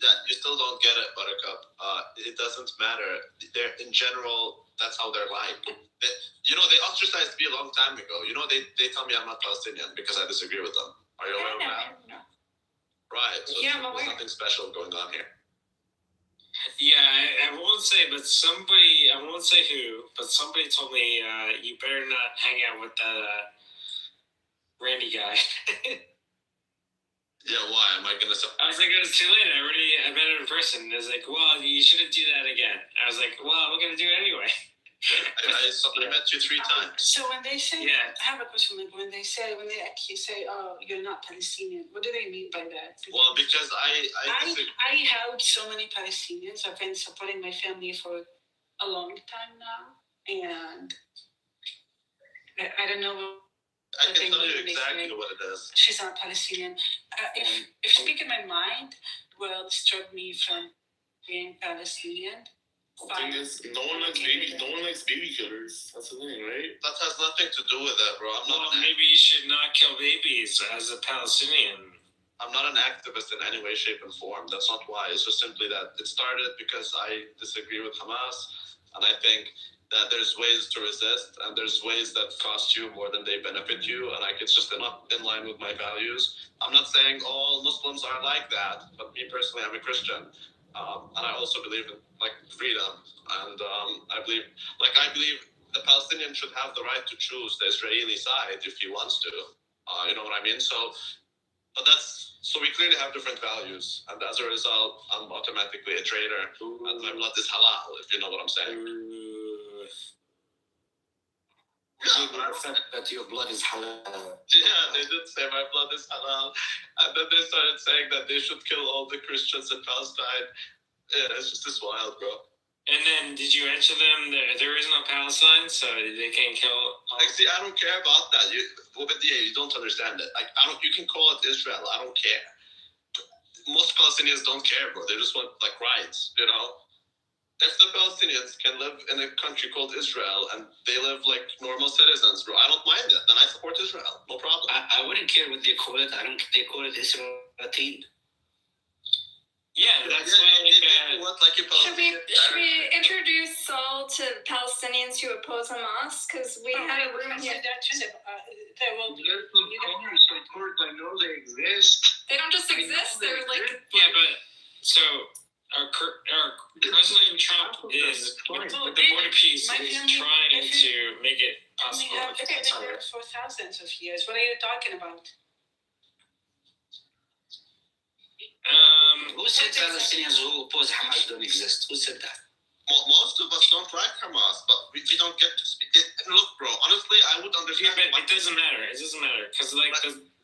Yeah, you still don't get it, Buttercup. It doesn't matter. They're in general. That's how they're like. They ostracized me a long time ago. They tell me I'm not Palestinian because I disagree with them. Are you aware of that? No. Right. So Yeah, I'm there's aware. nothing special going on here. Yeah, I won't say, but I won't say who, but somebody told me you better not hang out with that Randy guy. Yeah, why? Am I gonna? I was like, it was too late. I met him in person. I was like, well, you shouldn't do that again. I was like, well, we're gonna do it anyway. I met you 3 times. So when they say, Yeah. I have a question. Like when they actually say, "Oh, you're not Palestinian," what do they mean by that? Well, because I helped so many Palestinians. I've been supporting my family for a long time now, and I don't know. I can tell you exactly what it is. She's not Palestinian. If speaking my mind will stop me from being Palestinian. The thing is, no one likes baby killers. That's the thing, right? That has nothing to do with it, bro. Maybe you should not kill babies as a Palestinian. I'm not an activist in any way, shape, and form. That's not why. It's just simply that it started because I disagree with Hamas, and I think that there's ways to resist, and there's ways that cost you more than they benefit you, and it's just not in line with my values. I'm not saying all Muslims are like that, but me personally, I'm a Christian. And I also believe in freedom, and I believe the Palestinian should have the right to choose the Israeli side if he wants to. You know what I mean? So we clearly have different values, and as a result, I'm automatically a traitor, and my blood is halal. If you know what I'm saying. That your blood is halal. Yeah, they did say my blood is halal, and then they started saying that they should kill all the Christians in Palestine. Yeah, it's just wild, bro. And then, did you answer them that there is no Palestine, so they can't kill? See, I don't care about that. You don't understand it. You can call it Israel. I don't care. Most Palestinians don't care, bro. They just want rights, you know. If the Palestinians can live in a country called Israel and they live like normal citizens, bro, I don't mind it. Then I support Israel. No problem. I wouldn't care what they call it. They call it Israel. Yeah, that's Should we introduce Saul to Palestinians who oppose Hamas? Because we had a room here. There will be. Of course, I know they exist. They don't just exist. They're like. Yeah, but so our President Trump is with the border peace is trying to make it possible. We have been there for thousands of years. What are you talking about? Who said Palestinians who oppose Hamas don't exist? Who said that? Most of us don't like Hamas, but we don't get to speak. Look, bro, honestly, I would understand. Yeah, but it doesn't matter. It doesn't matter because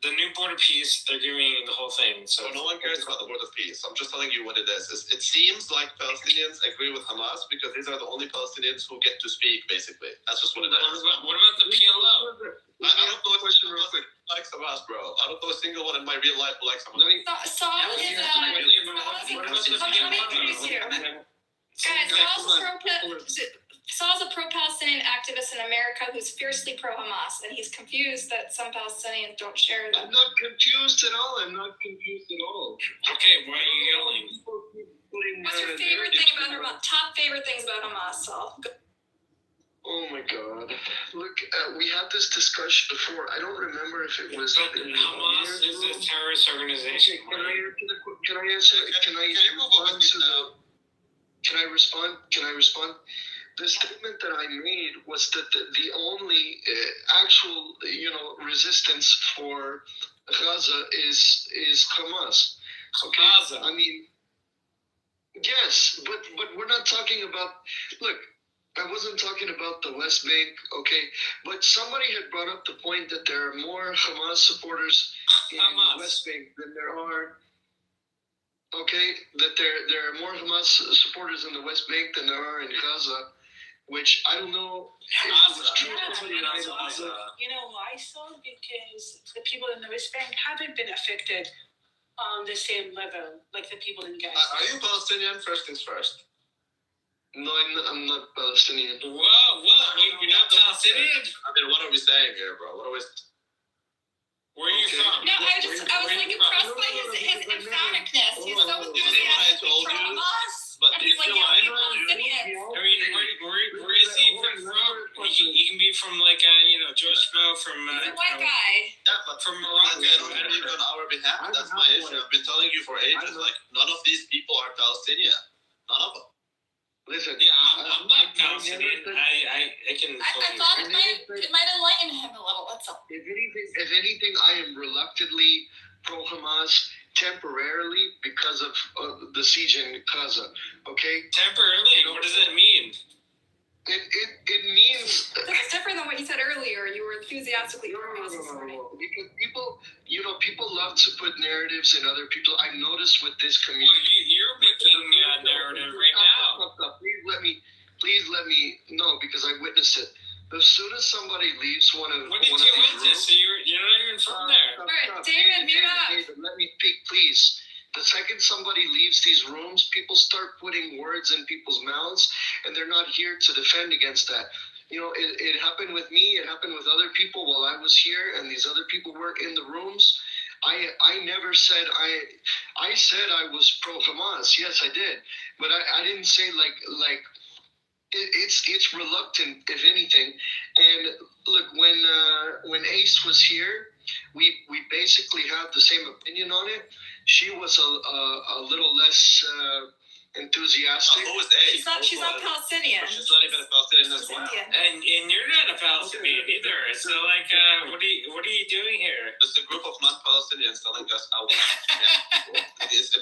the new border peace, they're giving the whole thing. So no one cares about the border peace. I'm just telling you what it is. It seems like Palestinians agree with Hamas because these are the only Palestinians who get to speak. Basically, that's just what it is. What about the PLO? I don't know a single one likes Hamas, bro. I don't know a single one in my real life who likes Hamas. Saul is let me introduce you. Guys, Saul's a pro-Palestinian activist in America who's fiercely pro-Hamas, and he's confused that some Palestinians don't share that. I'm not confused at all. Okay, why are you yelling? What's your favorite thing about Hamas? Top favorite things about Hamas, Saul? Oh my God! Look, we had this discussion before. I don't remember if it was. But Hamas is a terrorist organization. Can I respond? The statement that I made was that the only actual, resistance for Gaza is Hamas. Okay, Gaza. I mean, yes, but we're not talking about. Look, I wasn't talking about the West Bank, okay? But somebody had brought up the point that there are more Hamas supporters in the West Bank than there are. Okay, that there are more Hamas supporters in the West Bank than there are in Gaza, which I don't know if it was true. You know why, so? Because the people in the West Bank haven't been affected on the same level like the people in Gaza. Are you Palestinian? First things first. No, I'm not Palestinian. Whoa, you're not Palestinian? I mean, what are we saying here, bro? Where are you from? No, I was like impressed by his emphaticness. He's so enthusiastic for Hamas. But he's like, yeah, we're Palestinians. I mean, where is he even from? He can be from Jewish from. He's a white guy. Yeah, but from Morocco. On our behalf, that's my issue. I've been telling you for ages, none of these people are Palestinian. None of them. Listen. Yeah, I'm not Palestinian. I can. I thought it might enlighten him a little. That's all. If anything, I am reluctantly pro-Hamas temporarily because of the siege in Gaza. Okay. Temporarily. What does that mean? It means That's different than what you said earlier. You were enthusiastically no. Because people love to put narratives in other people. I noticed with this community. Well, you're making a narrative right now. Please let me know because I witnessed it. As soon as somebody leaves one of What did one you of these witness? rooms, So you're not even from there. Alright, David, mute up. David, let me speak, please. The second somebody leaves these rooms, people start putting words in people's mouths, and they're not here to defend against that. It happened with me. It happened with other people while I was here, and these other people were in the rooms. I never said I said I was pro Hamas. Yes, I did, but I didn't say like. It's reluctant, if anything. And look, when Ace was here, we basically had the same opinion on it. She was a little less enthusiastic. Who is Ace? She's not Palestinian. She's not even a Palestinian as well. And you're not a Palestinian either. So like, what are you doing here? It's a group of non-Palestinians telling us out.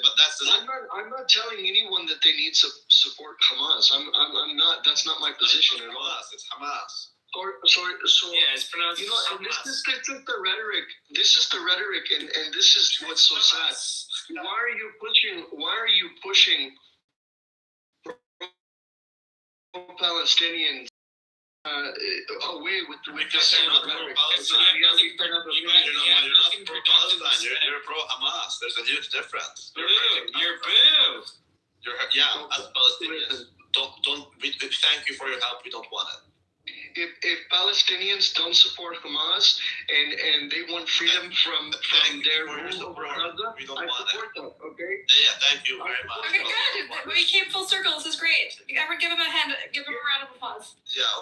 But that's I'm not telling anyone that they need to support Hamas. I'm not. That's not my position at all. It's Hamas. So Yeah, it's pronounced and Hamas. this is the rhetoric. This is the rhetoric, and this is what's so sad. Why are you pushing Palestinians away with this You're not rhetoric? You're pro Hamas. There's a huge difference. You're boo. As Palestinians, we thank you for your help. We don't want it. If Palestinians don't support Hamas and they want freedom from their rule over Gaza, we don't I want support them. Okay. Yeah, thank you very much. Okay, good. We came full circle. This is great. Give him a hand. Give him a round of applause. Yeah, I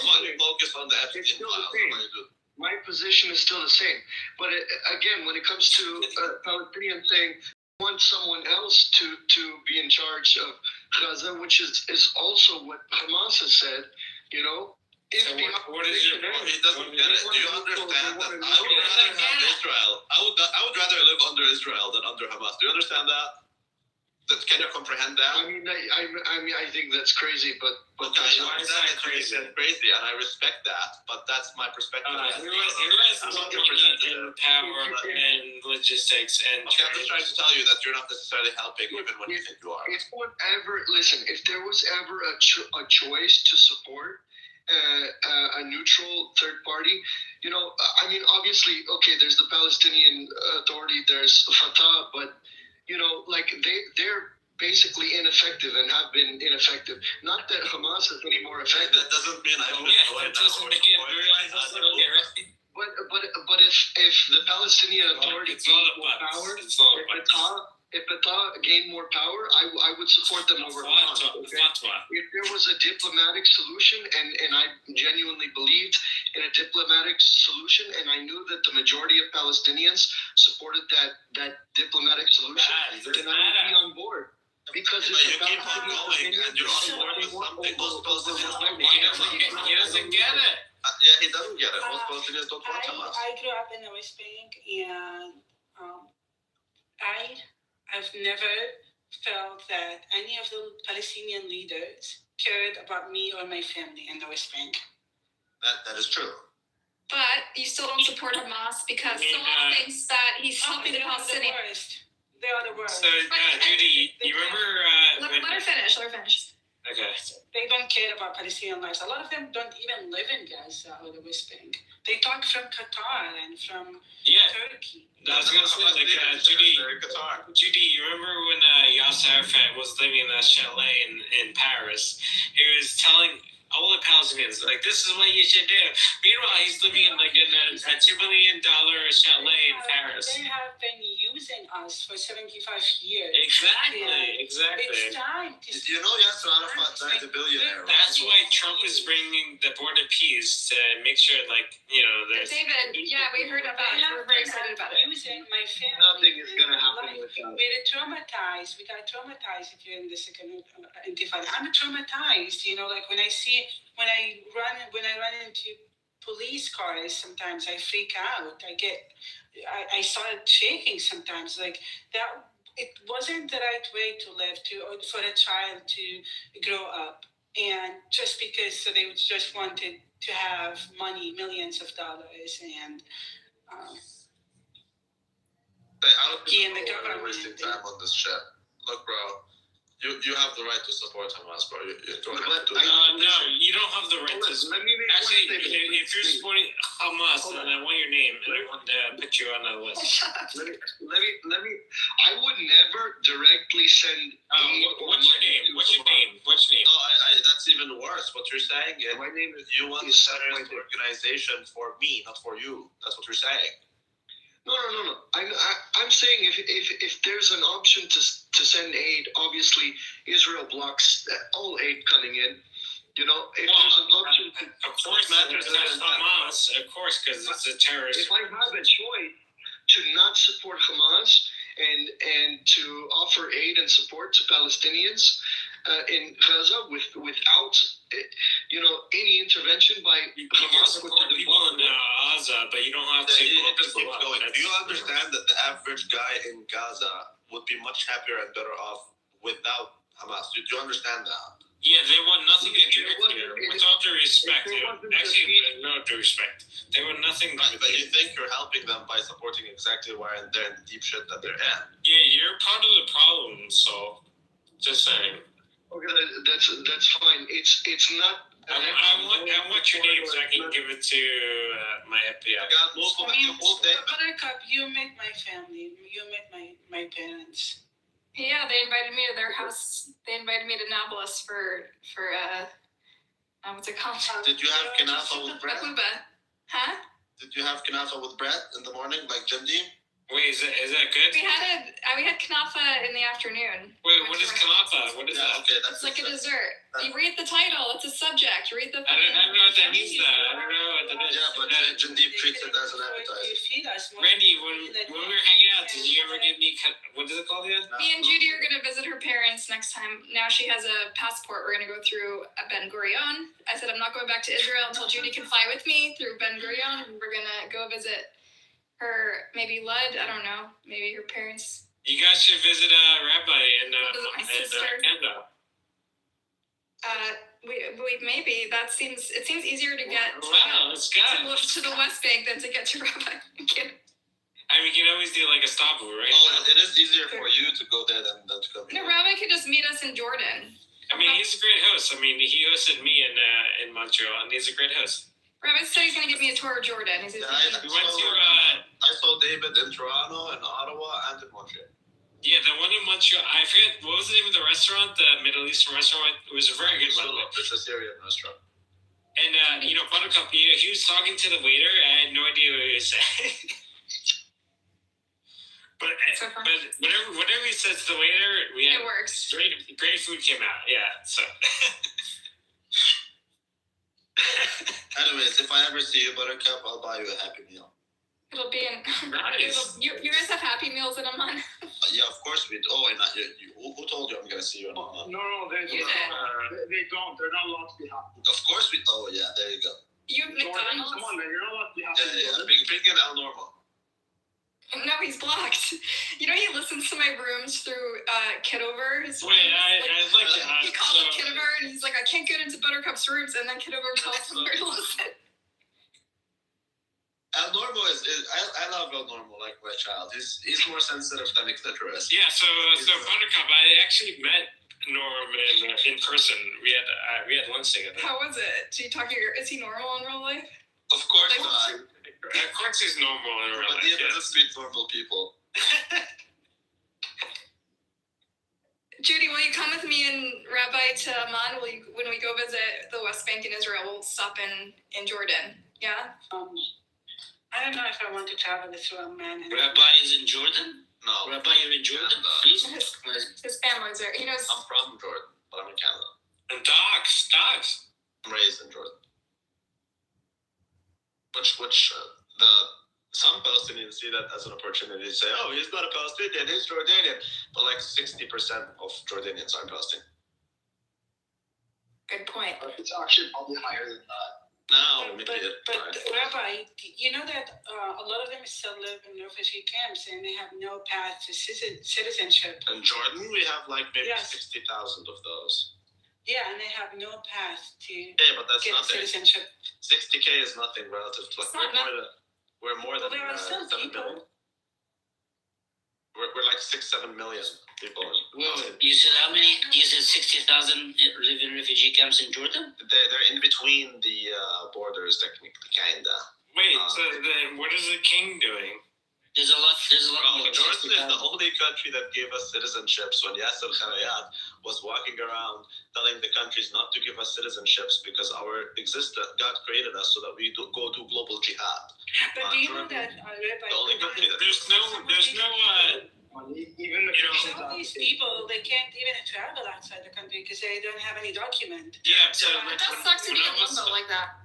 want you focus on the Epstein files. My position is still the same. But again, when it comes to Palestinians saying want someone else to be in charge of Gaza, which is also what Hamas has said, So what is your point? He doesn't get it. Do you understand that? I would rather have Israel. I would rather live under Israel than under Hamas. Do you understand that? Can you comprehend that? I mean, I think that's crazy, but that's why is that crazy? Crazy, and I respect that. But that's my perspective. Who has in power and logistics and? Okay, I'm just trying to tell you that you're not necessarily helping, even when you think you are. If there was ever a choice to support a neutral third party, obviously, okay, there's the Palestinian Authority, there's Fatah, but they're basically ineffective and have been ineffective. Not that Hamas is any more effective. That doesn't mean I don't that doesn't make it very. But if the Palestinian Authority gained more power, if Fatah gained more power, I would support them over Hamas. Okay? If there was a diplomatic solution, and I genuinely believed in a diplomatic solution, and I knew that the majority of Palestinians supported that diplomatic solution, then I would be on board. Because you keep on going, and you're on board with something most Palestinians don't want. He doesn't get it. Yeah, he doesn't get it. Most Palestinians don't want Hamas. I grew up in the West Bank, and I've never felt that any of the Palestinian leaders cared about me or my family in the West Bank. That is true. But you still don't support Hamas because someone thinks that he's helping the Palestinians. They are the worst. So, Judy, you remember? Let her finish. Okay. They don't care about Palestinian lives. A lot of them don't even live in Gaza or the West Bank. They talk from Qatar and from Turkey. I was going to say, Judy, you remember when Yasser Arafat was living in that chalet in Paris? He was telling all the Palestinians, this is what you should do. Meanwhile, he's living in a $2 billion chalet in Paris. They have been using us for 75 years. Exactly. It's time to... Yasser Arafat is a billionaire. That's why Trump is bringing the border peace to make sure, there's... David, we heard about it. We're very excited about it. Using my family. Nothing is going to happen with that. We're traumatized. We got traumatized if you're in the second intifada. I'm traumatized, when I run into police cars, sometimes I freak out. I start shaking sometimes. That it wasn't the right way to live or for a child to grow up. And just because they just wanted to have money, millions of dollars, and I don't be in think the we're government. wasting time on this shit. Look, bro, you have the right to support Hamas, bro. You go ahead and do that. No, you don't have the right to. Let me make Actually, one statement. if you're supporting Hamas, then I want your name, and I want to put you on the list. Let me. I would never directly send. What's your name? What's your name? What's your name? No, that's even worse. What you're saying is My name is. you want to set an organization for me, not for you. That's what you're saying. No. I'm saying if there's an option to send aid, obviously Israel blocks all aid coming in. You know, if there's an option to, of course, matters Hamas, of course, because it's a terrorist. If I have a choice to not support Hamas and to offer aid and support to Palestinians in Gaza without any intervention by Hamas, support people in Gaza, but you don't have to. Do you understand that the average guy in Gaza would be much happier and better off without Hamas? Do you understand that? Yeah, they want nothing to do with you. With all due respect, actually, no due respect. They want nothing to do with But you think you're helping them by supporting exactly why they're in the deep shit that they're in. Yeah, you're part of the problem, so just saying. Okay, that's fine. It's not. I want your name so I can give it to my FBI. Buttercup, you met my family. You met my parents. Yeah, they invited me to their house. They invited me to Nablus for what's it called? Did you have kanafa with bread? Huh? Did you have kanafa with bread in the morning, like Jimdi? Wait, is that good? We had kanafa in the afternoon. Wait, what is kanafa? What is that? Okay, it's like a dessert. You read the title. It's a subject. Read the. I don't know what that means. I don't know what that is. Yeah, but Jimdi treats it as an appetizer. Randy, when we were hanging out, did you ever give me what is it called again? Me and Judy are gonna visit her parents next time. Now she has a passport. We're gonna go through Ben Gurion. I said I'm not going back to Israel until Judy can fly with me through Ben Gurion. We're gonna go visit her, maybe Lud, I don't know, maybe her parents. You guys should visit a rabbi in Canada. Maybe it seems easier to get to the West Bank than to get to Rabbi. I mean, you can always do like a stopover, right? Oh, it is easier for you to go there than to come here. No, Rabbi could just meet us in Jordan. I mean, he's a great host. I mean, he hosted me in Montreal, and he's a great host. Rabbi said he's going to give me a tour of Jordan. I saw David in Toronto, in Ottawa, and in Montreal. Yeah, the one in Montreal, I forget, what was the name of the restaurant, the Middle Eastern restaurant? It was a very good one. It's a Syrian restaurant. And, Buttercup, he was talking to the waiter, I had no idea what he was saying. but whatever he said to the waiter, it works. Great food came out, yeah, so... Anyways, if I ever see you, Buttercup, I'll buy you a Happy Meal. It'll be in. Nice. You guys have Happy Meals in a month? Yeah, of course we do. Oh, and who told you I'm going to see you in a month? No, they don't. They don't. They're not allowed to be happy. Of course we. Oh, yeah, there you go. You have McDonald's? Come on, man. You're not allowed to be happy. Yeah. Bring in El Normal. No, he's blocked. You know, he listens to my rooms through Kitover. Wait, I like it. He calls up Kitover and he's like, I can't get into Buttercup's rooms, and then Kitover tells him where to listen. El Normal I love El Normal like my child. He's more sensitive than clitoris. Yeah, so Buttercup, I actually met Norm in person. We had lunch together. How was it? Is he normal in real life? Of course not. Of course he's normal in real life. But yeah, just meet normal people. Judy, will you come with me and Rabbi to Amman? When we go visit the West Bank in Israel, we'll stop in Jordan. Yeah? I don't know if I want to travel through Amman. Rabbi is in Jordan? No. Rabbi, you're in Jordan? His family's there. He knows. I'm from Jordan, but I'm in Canada. And dogs. I'm raised in Jordan. Some Palestinians see that as an opportunity to say, oh, he's not a Palestinian, he's Jordanian. But like 60% of Jordanians are Palestinian. Good point. It's actually probably higher than that. Now, But, maybe but Rabbi, you know that a lot of them still live in refugee camps and they have no path to citizenship. In Jordan, we have like maybe Yes. 60,000 of those. Yeah, and they have no path to Yeah, but that's get nothing. citizenship. 60K is nothing relative to like we're more than Well, there are still 7 million. people. We're like 6-7 million people. You said how many? You said 60,000 live in refugee camps in Jordan? They're in between the borders, technically, kinda. Wait, so then what is the king doing? There's a lot Well, more. Jordan is the only country that gave us citizenships when Yasser Kharayat was walking around telling the countries not to give us citizenships because our existence, God created us so that we go do global jihad. But do you know Jordan, that Rabbi, the only country that There's no Even the Christians some of these people, they can't even travel outside the country because they don't have any document. Yeah, so It does suck to be in limbo like that.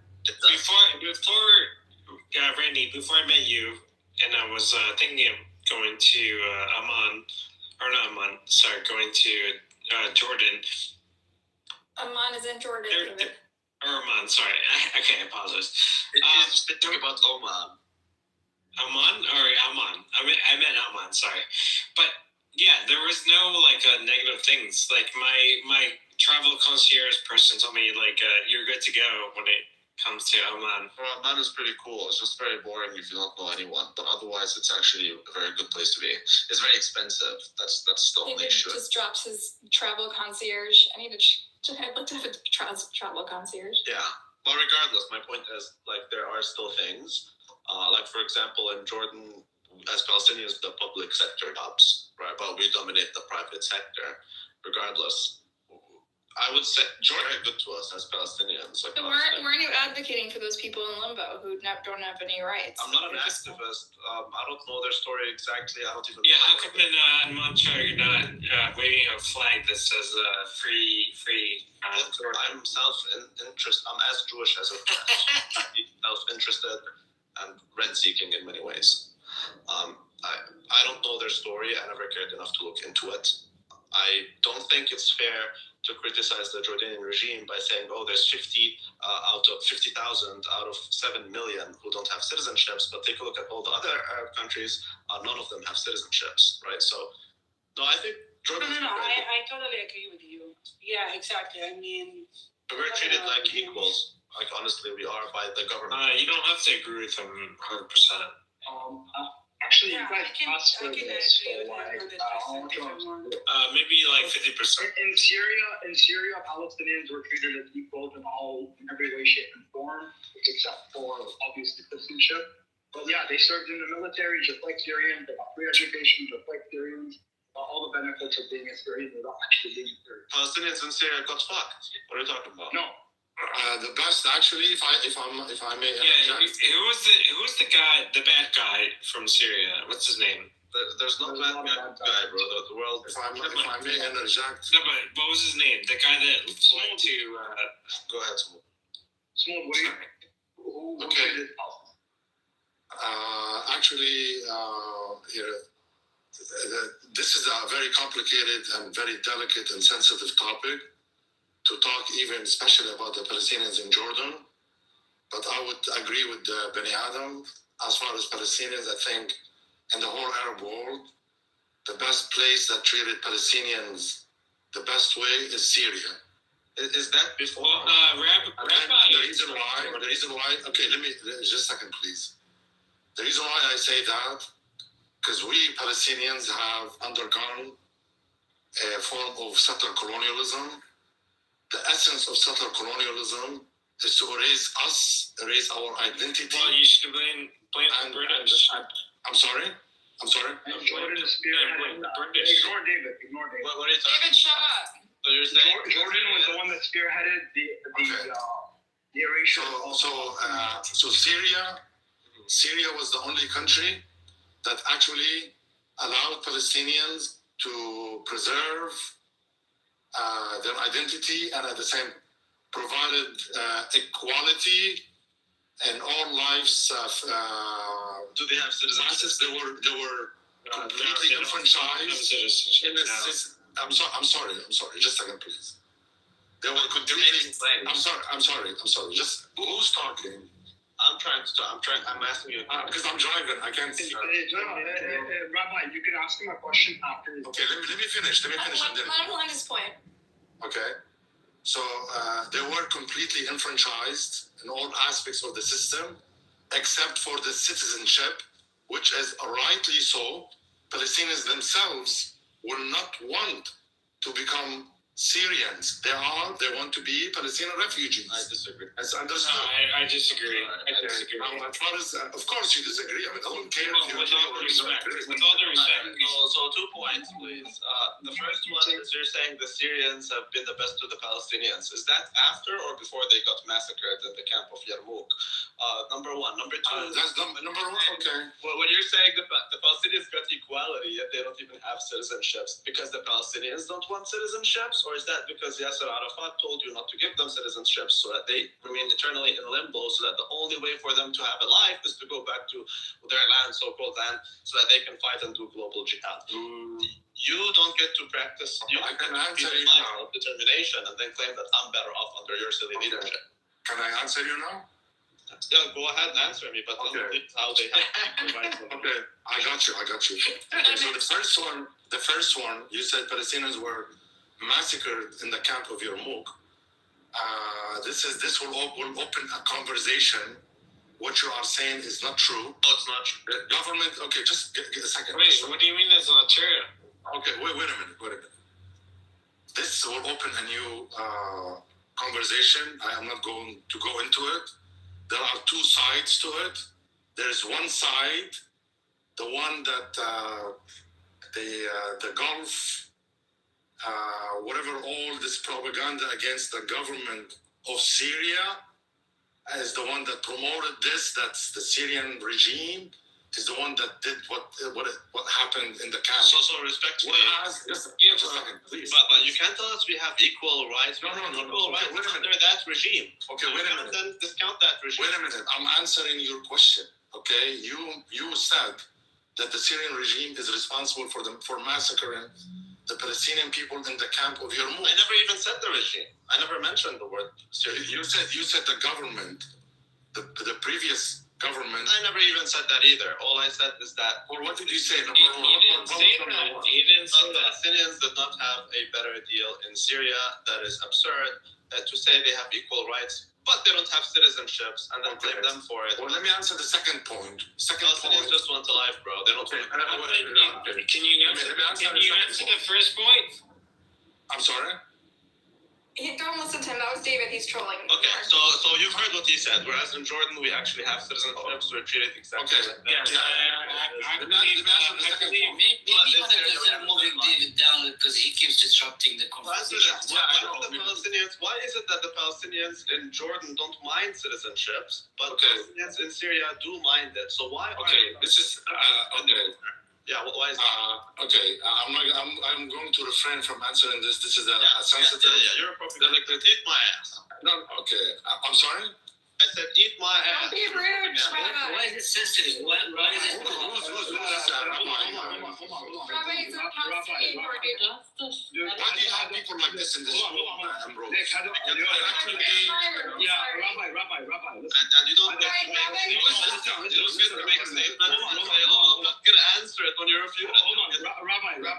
Randy, before I met you, and I was thinking of going to going to Jordan. Amman is in Jordan. Oman, sorry. Okay, I apologize. It's talking about Oman. Amman or Amman? I meant Amman, sorry. But yeah, there was no like negative things. Like my travel concierge person told me like you're good to go when it comes to Amman. Well, Oman is pretty cool. It's just very boring if you don't know anyone. But otherwise, it's actually a very good place to be. It's very expensive. That's the only David issue. just drops his travel concierge. I need to. I'd like to have a travel concierge. Yeah. Well, regardless, my point is like there are still things. Like for example, in Jordan, as Palestinians, the public sector jobs, right? But we dominate the private sector. Regardless, I would say Jordan is good to us as Palestinians. Like, But weren't you advocating for those people in limbo who don't have any rights? I'm not an activist. I don't know their story exactly. I don't even. Yeah, know how come in Montreal you're not waving a flag that says free? I'm self-interest. I'm as Jewish as a self-interested and rent-seeking in many ways. I don't know their story. I never cared enough to look into it. I don't think it's fair to criticize the Jordanian regime by saying, "Oh, there's 50,000 out of 7 million who don't have citizenships." But take a look at all the other Arab countries; none of them have citizenships, right? So, no, I think Jordan. No, I totally agree with you. Yeah, exactly. I mean, we're treated like equals. Like honestly, we are by the government. You don't have to agree with them 100%. Actually, yeah, you guys asked for agree this. with that 100% if I want. Maybe like 50%. In Syria, Palestinians were treated as equals in every way, shape, and form, except for obviously citizenship. But yeah, they served in the military just like Syrians. They got free education just like Syrians. All the benefits of being a Syrian without actually being a Syrian. Palestinians in Syria got fucked. What are you talking about? No. The best, actually, if I may. Yeah, who's the guy, the bad guy from Syria? What's his name? There's no bad guy, bro. The world. If I may interject. No, but what was his name? The guy that went to. Go ahead, Smooth. Smooth, what do you? Okay. Actually, this is a very complicated and very delicate and sensitive topic to talk, even especially about the Palestinians in Jordan. But I would agree with Beni Adam. As far as Palestinians, I think in the whole Arab world, the best place that treated Palestinians the best way is Syria. Is that before? The reason why, okay, just a second, please. The reason why I say that, because we Palestinians have undergone a form of settler colonialism. The essence of settler colonialism is to erase our identity. Well, you should blame the British. I'm sorry? Jordan is spearheading. Ignore David. What are you talking David, shut up. So you're saying Jordan was the one that spearheaded the erasure. So Syria was the only country that actually allowed Palestinians to preserve their identity and at the same provided equality in all lives. Do they have citizenship? They were completely different sides. I'm sorry. Just a second, please. They were completely. I'm sorry. Just who's talking? I'm asking you because I'm driving. I can't see. Rabbi, you can ask him a question after. Okay, let me finish. Let Let him land his point. Okay, so they were completely enfranchised in all aspects of the system, except for the citizenship, which is rightly so. Palestinians themselves will not want to become Syrians. They want to be Palestinian refugees. I disagree. That's understood. I disagree. I disagree. As far as, of course you disagree. I mean, I don't care if you With all due respect. With all due respect. So 2 points, please. The first one is you're saying the Syrians have been the best to the Palestinians. Is that after or before they got massacred in the camp of Yarmouk? Number one. Number two. That's number one. Okay. Well, when you're saying the Palestinians got equality, yet they don't even have citizenships, because the Palestinians don't want citizenships, or is that because Yasser Arafat told you not to give them citizenships so that they remain eternally in limbo, so that the only way for them to have a life is to go back to their land, so-called land, so that they can fight and do global jihad? You don't get to practice. I can answer you now. Determination, and then claim that I'm better off under your silly leadership. Can I answer you now? Yeah, go ahead and answer me, but Okay. how they provide for them. Okay, I got you. Okay, so the first one, you said Palestinians were massacred in the camp of Yarmouk. This will open a conversation. What you are saying is not true. No, it's not true. The government. Okay, just get a second. Wait, what do you mean it's not true? Okay, wait a minute. This will open a new conversation. I am not going to go into it. There are 2 sides to it. There is one side, the one that the Gulf, whatever, all this propaganda against the government of Syria is the one that promoted this. That's the Syrian regime. Is the one that did what happened in the camp. So respectfully, just a second, please. But you can't tell us we have equal rights. No. Equal rights Wait a minute. under that regime. Okay, wait a minute. Then discount that regime. Wait a minute. I'm answering your question. Okay, you said that the Syrian regime is responsible for massacring the Palestinian people in the camp of Yarmouk. I never even said the regime. I never mentioned the word Syria. You said the government, the previous government. I never even said that either. All I said is that. Well, what did you say? He didn't say that. He didn't say The that. Palestinians did not have a better deal in Syria. That is absurd. To say they have equal rights, but they don't have citizenships, and then blame them for it. Well, let me answer the second point. Palestinians just want a life, bro. They don't. Can you answer the first point? I'm sorry. Don't listen to him. That was David. He's trolling. Okay, so you've heard what he said. Whereas in Jordan, we actually have citizenships. We're treated exactly like that. Yes, I believe. Maybe they're moving David down because he keeps disrupting the conversation. Why is it that the Palestinians in Jordan don't mind citizenships, but Palestinians in Syria do mind it? So why? Okay, this is okay. Yeah, why is that? Okay, I'm going to refrain from answering this. This is a sensitive. Yeah, you're a prophet. Eat my ass. No, okay. I'm sorry. I said, eat my ass. Don't be rude. Why is it sensitive? Why is it? Who's Rabbi, it's a Palestinian word, dude. Why do you have people like this in this room, bro? Rabbi, listen. And you don't get to make a statement and say, oh, I'm not going to answer it when you're refuted. Rabbi, don't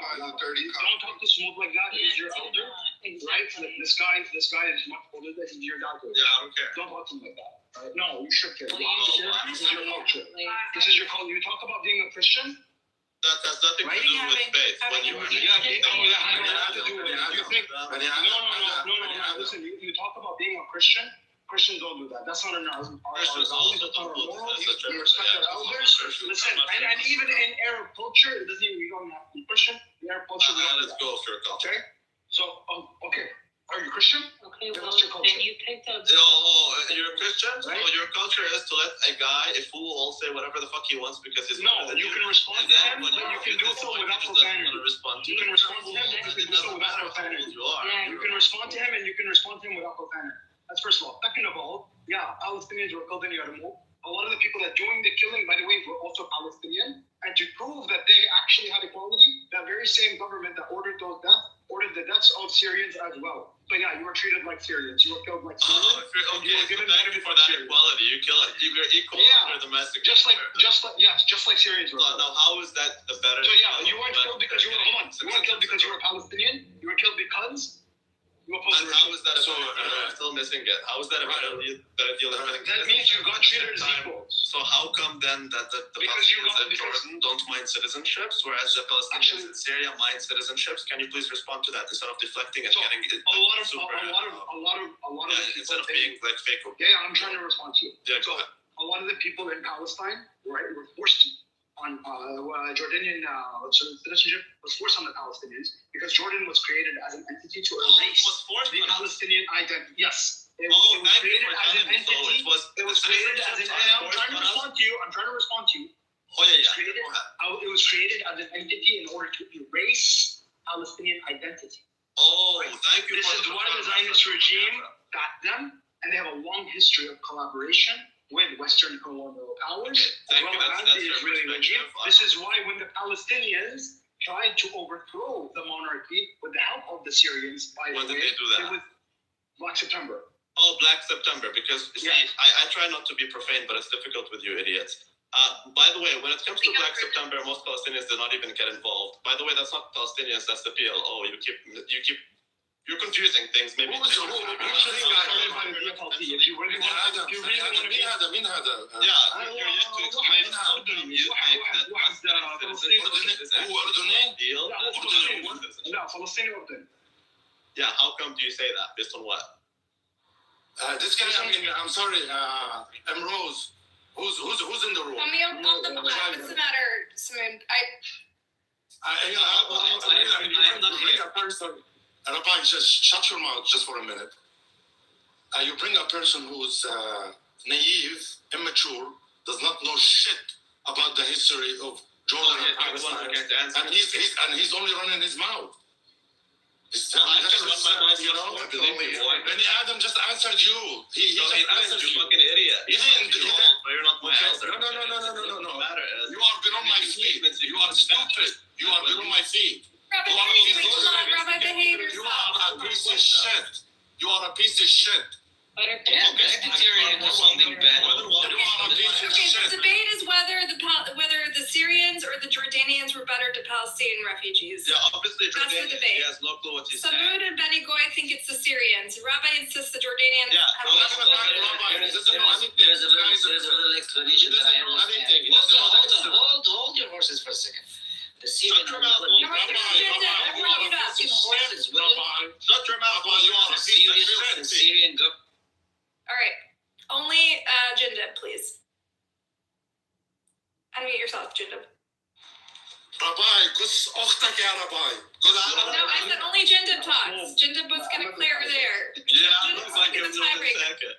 talk to Smooth like that. He's your elder, right? This guy is much older than he's your dad. Yeah, I don't care. Don't talk to him like that. Right? No, you should care. Well, you should. This is your culture. This is your culture. You talk about being a Christian. That has nothing to do with faith. When you were Listen, you talk about being a Christian. Christians don't do that. That's not in our Christians also don't do that. We respect our elders. Listen, and even in Arab culture, it doesn't even, you don't have to be Christian. In Arab culture, let's go for a culture. Okay? So, okay. Are you Christian? Okay, Then well, what's your culture? then you picked up. You're a Christian? Right? So your culture is to let a guy, a fool, all say whatever the fuck he wants because he's No, you can respond to him, but you can do so without profanity. You can respond to him, but you can do so without profanity. You can respond to him, and you can respond to him without profanity. That's first of all. Second of all, yeah, Palestinians were killed in Yarmouk. A lot of the people that doing the killing, by the way, were also Palestinian. And to prove that they actually had equality, that very same government that ordered those deaths ordered the deaths of Syrians as well. So But yeah, you were treated like Syrians. You were killed like Oh, Syrians. okay. You were So given thank you for that Syrians. equality. You are equal Yeah. under domestic. Just like Syrians were. Now, how is that a better? So yeah, you weren't killed because you were You weren't killed because you were Palestinian. You were killed because you were And how is that a better deal? I'm still missing it. How is that a better deal? That means you got treated as equals. So how come then that the Palestinians in Jordan don't mind citizenships, whereas the Palestinians in Syria mind citizenships? Can you please respond to that instead of deflecting and getting it? A lot of the instead of being like fake. Yeah, I'm trying to respond to you. Yeah, go ahead. A lot of the people in Palestine, right, were forced on Jordanian citizenship was forced on the Palestinians because Jordan was created as an entity to erase the Palestinian identity. Yes. It was created as an entity. It was created as an entity. I'm trying to respond to you. Oh, yeah. It was created as an entity in order to erase Palestinian identity. Oh, thank you. This is what the Zionist regime got them, and they have a long history of collaboration with Western colonial powers, as well as the Israeli regime. This is why when the Palestinians tried to overthrow the monarchy with the help of the Syrians, by the way, did they do that? it was Black September. Oh, Black September, because see, I try not to be profane, but it's difficult with you idiots. By the way, when it comes to Black September, most Palestinians did not even get involved. By the way, that's not Palestinians, that's the PLO. You're confusing things. Maybe. Who is this guy? If you really want to be. مين هذا؟ Yeah, you're yet to explain how do you think that هو أردني؟ deal? لا فلسطيني أردني. Yeah, how come do you say that? Based on what? This guy, I'm sorry, Rose. Who's in the room? What's the matter, Simon? Bring a person. Rabbi, just shut your mouth just for a minute. You bring a person who's naive, immature, does not know shit about the history of Jordan and Palestine, and he's only running his mouth. Benny Adam just answered you. He just answered you. Fucking idiot. He didn't. You're not my elder. No. Matter is You are below my feet. You are stupid. You are below my feet. Rabbi, behave You yourself. are a piece of shit. You are a piece of shit. Vegetarian or something bad. Okay, the debate is whether the Syrians or the Jordanians were better to Palestinian refugees. Yeah, obviously That's the Jordanian. debate. He has no clue what he's saying. Samud and Benny Goy think it's the Syrians. Rabbi insists the Jordanians Yeah, have well, There's a little explanation that I understand. Hold your horses for a second. The Syrian Shut your mouth, the Syrian government. All right. Only Jindab, please. Unmute yourself, Jindab. Rabbi, قص أختك يا ربي. No, I said only Jindab talks. Jindab was going to clear there. Yeah, looks like the tiebreaker.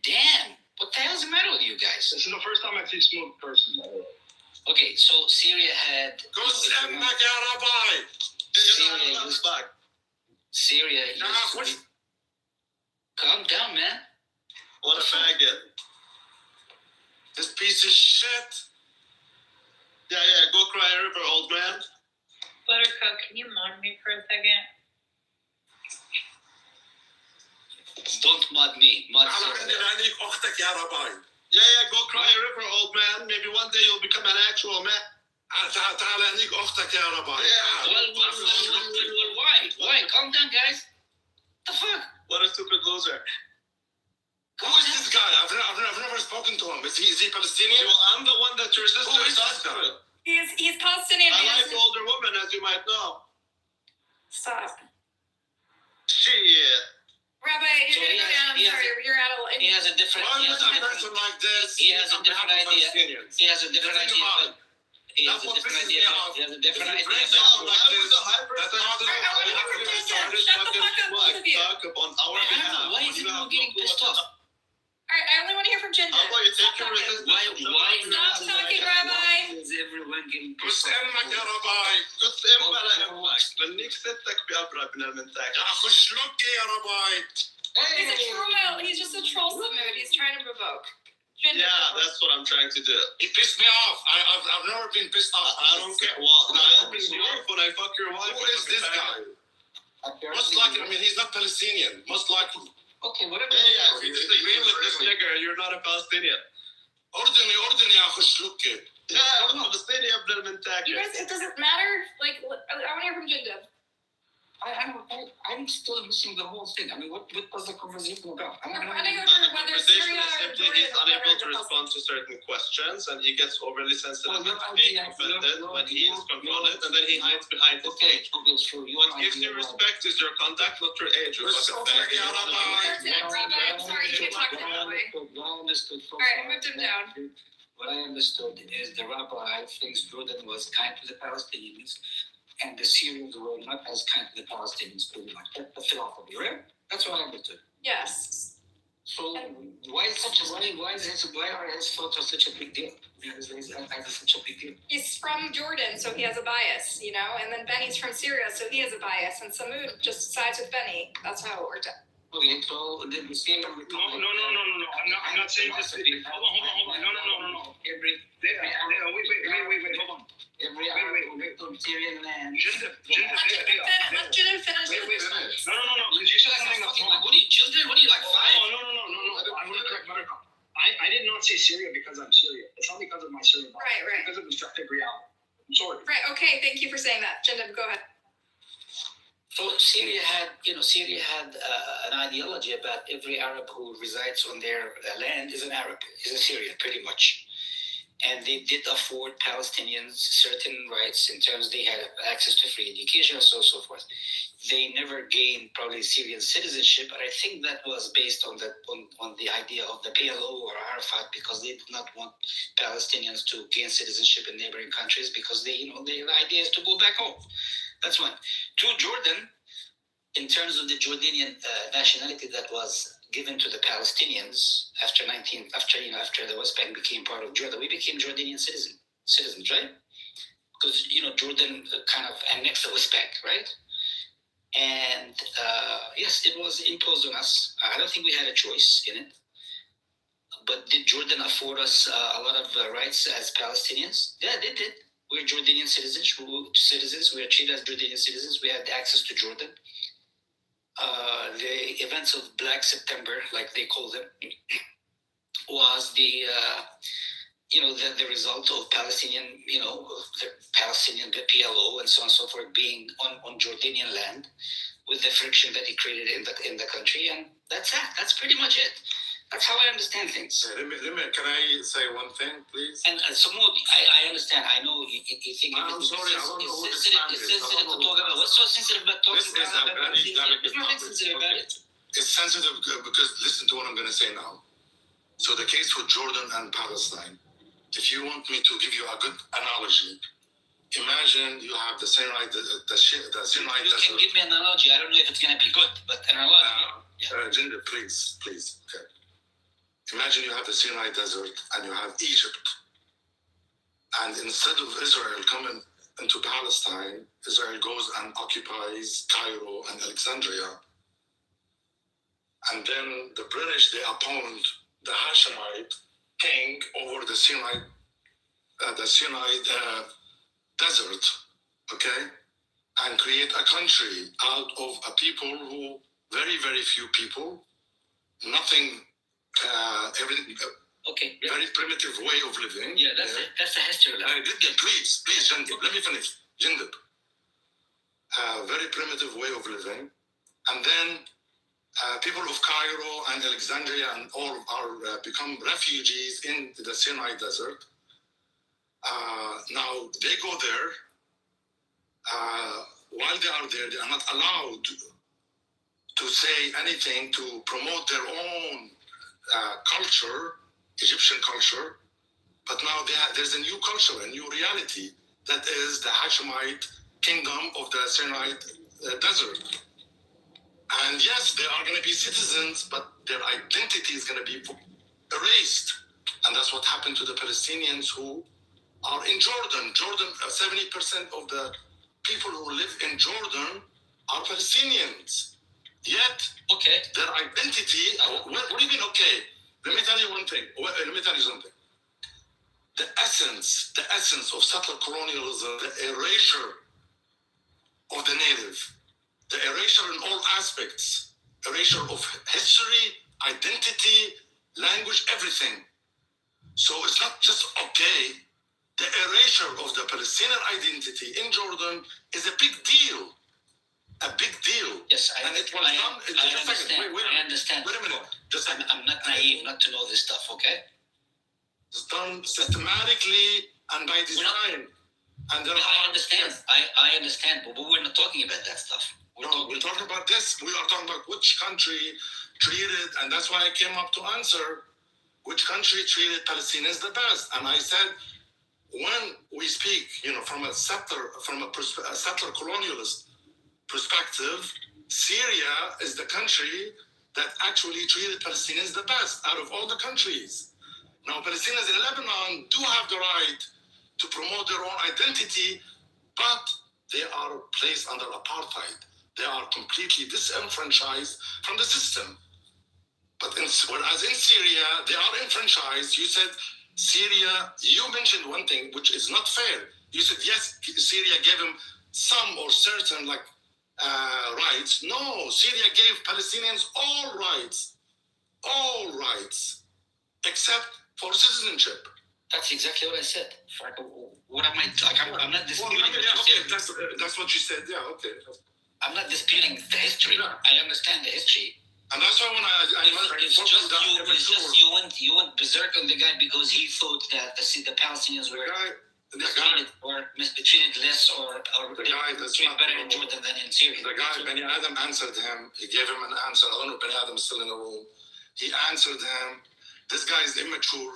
Damn. What the hell's the matter with you guys? This is the first time I've seen smooth person. Okay, so Syria had. قص أمك يا ربي. Syria used to be. Calm down, man. What a faggot. This piece of shit. Yeah, go cry a river, old man. Buttercup, can you mod me for a second? Don't mod me. Mod على Syria. عندنا عليك أختك يا ربي. Yeah, go cry a river, old man. Maybe one day you'll become an actual man. تعال هنيك أختك يا ربي. Well, why? Calm down, guys. The fuck? What a stupid loser. Who is this guy? I've never spoken to him. Is he Palestinian? Well, I'm the one that your sister Who is talked this guy? to. He's Palestinian. I like older women, as you might know. Stop. Shit. Rabbi, So you're going to go down. I'm sorry, you're out of He has a different. Why would a person like this? He has a different idea. Palestinians? He has a different Think idea. about it. He has a different idea. He has a different idea. Why is everyone getting pissed off? Alright, I only want to hear from Jinder. How about you take your resistance? Why Stop talking, Rabbi. is everyone getting قص pissed off? أمك يا ربي. قص إمك على إمك. لأنك ستك بأبرد من المنتاج. يا خش لك يا ربي. He's a troll. He's just a troll mood. He's trying to provoke. Jinder. Yeah, that's what I'm trying to do. He pissed me off. I've never been pissed off. I don't care. Well, I open you up when I fuck your wife. Who is this guy? Most likely, I mean, he's not Palestinian. Most likely. Okay, whatever. Yeah, if you disagree with this nigger, you're not a Palestinian. أردني أخو شلوكة. Yeah, Palestinian ابن المنتاكة. You guys, it doesn't matter. Like, I want to hear from Jindab. I'm still missing the whole thing. I mean, what was the conversation about? We're fighting over whether Syria or simply Jordan he's is unable better to than respond to certain questions, and he gets overly sensitive Well, and being offended when he is confronted, and then he hides behind his age. Okay, so What gives you respect is your contact, not your age. You fucking bag. That's it, Rabbi. I'm sorry, you can talk to him that way. What I understood so All right, I far, moved him down. what I understood is the rabbi thinks Jordan was kind to the Palestinians, and the Syrians were not as kind to the Palestinians, pretty much. That's the philosophy, right? That's what I understood. Yes. So why are his thoughts such a big deal? Is such a big deal? He's from Jordan, so he has a bias, you know, and then Benny's from Syria, so he has a bias, and Samud just sides with Benny. That's how it worked out. Okay, so the Syrian... No. I'm not saying this. Hold on. No. Wait, hold on. Wait. Syrian land. Let Jindab finish. Wait. No. Because you said something that's wrong. What are you, children? What are you, like, five? No. I'm going to correct Buttercup. I did not say Syria because I'm Syrian. It's not because of my Syrian bias. Right. Because of objective reality. I'm sorry. Right, okay, thank you for saying that. Jindab, go ahead. So Syria had an ideology about every Arab who resides on their land is an Arab, is a Syrian, pretty much. And they did afford Palestinians certain rights in terms they had access to free education and so forth. They never gained probably Syrian citizenship, but I think that was based on the idea of the PLO or Arafat, because they did not want Palestinians to gain citizenship in neighboring countries because the idea is to go back home. That's one. Two, Jordan, in terms of the Jordanian nationality that was given to the Palestinians after the West Bank became part of Jordan, we became Jordanian citizens, right? Because Jordan kind of annexed the West Bank, right? And yes, it was imposed on us. I don't think we had a choice in it. But did Jordan afford us a lot of rights as Palestinians? Yeah, they did. We're Jordanian citizens. We are treated as Jordanian citizens. We had access to Jordan. The events of Black September, like they call them, was the result of Palestinian, the PLO and so on and so forth being on Jordanian land, with the friction that it created in the country, and that's that. That's pretty much it. That's how I understand things. Can I say one thing, please? And Samud, I understand. I know you think I'm sorry, I don't know who this man is. It's sensitive to talk about. What's so sensitive about talking This is a very delicate There's nothing sensitive about it. It's sensitive because listen to what I'm going to say now. So the case with Jordan and Palestine, if you want me to give you a good analogy, imagine you have the Sinai Desert. You can give me an analogy. I don't know if it's going to be good, but an analogy. Jinder, please. Okay. Imagine you have the Sinai Desert and you have Egypt. And instead of Israel coming into Palestine, Israel goes and occupies Cairo and Alexandria. And then the British, they appoint the Hashemite king over the Sinai desert, okay? And create a country out of a people who, very, very few people, nothing, everything, okay, very primitive way of living. Yeah, that's it. That's the history of that. Please, Jindab, let me finish. Jindab. Very primitive way of living. And then people of Cairo and Alexandria and all are become refugees in the Sinai Desert. Now they go there. While they are there, they are not allowed to say anything to promote their own culture, Egyptian culture. But now there's a new culture, a new reality that is the Hashemite kingdom of the Sinai Desert. And yes, they are going to be citizens, but their identity is going to be erased. And that's what happened to the Palestinians who are in Jordan. 70% of the people who live in Jordan are Palestinians. Yet, okay, their identity, what do you mean, okay? Let me tell you one thing. Let me tell you something. The essence of settler colonialism, the erasure of the native, the erasure in all aspects, erasure of history, identity, language, everything. So it's not just okay. The erasure of the Palestinian identity in Jordan is a big deal. A big deal. Yes, and it was done. I understand. I understand. Wait a minute. Just I'm not naive not to know this stuff, okay? It's done systematically and by design. And there I understand. I understand, but we're not talking about that stuff. We're talking about this. We are talking about which country treated, and that's why I came up to answer which country treated Palestinians the best. And I said, when we speak, from a settler colonialist perspective, Syria is the country that actually treated Palestinians the best out of all the countries. Now, Palestinians in Lebanon do have the right to promote their own identity, but they are placed under apartheid. They are completely disenfranchised from the system. But whereas in Syria, they are enfranchised. You said Syria, you mentioned one thing, which is not fair. You said, yes, Syria gave them some or certain rights. No, Syria gave Palestinians all rights, except for citizenship. That's exactly what I said. What am I like? I'm not disputing. That's what you said. Yeah, okay. I'm not disputing the history. Yeah. I understand the history. And that's why when it's just you went berserk on the guy because he thought that the Palestinians were treated less or treated better in Jordan than in Syria. The guy, Beni Adam, answered him. He gave him an answer. I don't know if Beni Adam is still in the room. He answered him. This guy is immature.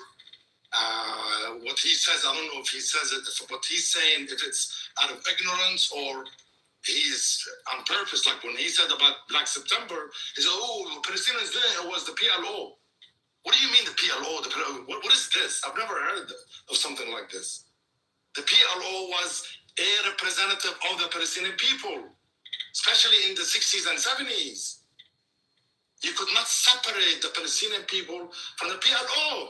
What he says, I don't know if he says it, what he's saying, if it's out of ignorance or he's on purpose. Like when he said about Black September, he said, oh, Palestinians did it was the PLO. What do you mean the PLO? What is this? I've never heard of something like this. The PLO was a representative of the Palestinian people, especially in the 60s and 70s. You could not separate the Palestinian people from the PLO.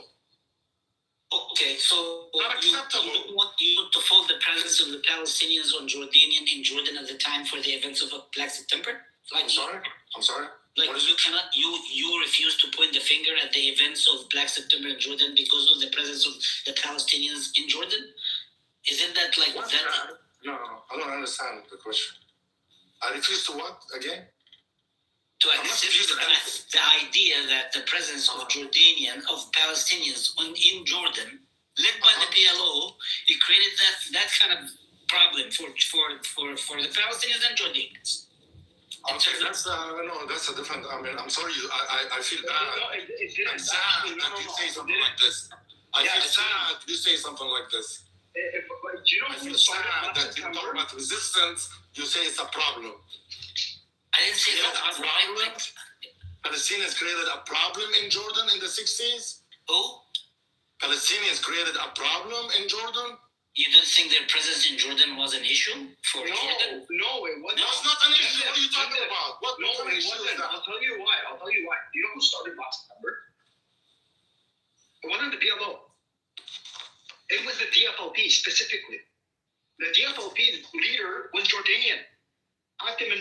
Okay, so you want to fault the presence of the Palestinians in Jordan at the time for the events of Black September? I'm sorry? Like you refuse to point the finger at the events of Black September in Jordan because of the presence of the Palestinians in Jordan? Isn't that like that? No, I don't understand the question. I refuse to what again? To accept the idea that the presence of Palestinians in Jordan, led by the PLO, it created that kind of problem for the Palestinians and Jordanians. Okay, that's a different. I mean, I'm sorry. I feel bad. I'm sad that you say something like this. I feel sad you say something like this. I feel sad that you talk about resistance. You say it's a problem. I didn't say that's a problem. Palestinians created a problem in Jordan in the 60s? Who? Palestinians created a problem in Jordan? You don't think their presence in Jordan was an issue for Jordan? No, it wasn't. That's not an issue. What are you talking about? What it wasn't. I'll tell you why. Do you know who started Black September? It wasn't the PLO. It was the DFLP specifically. The DFLP leader was Jordanian. Hatem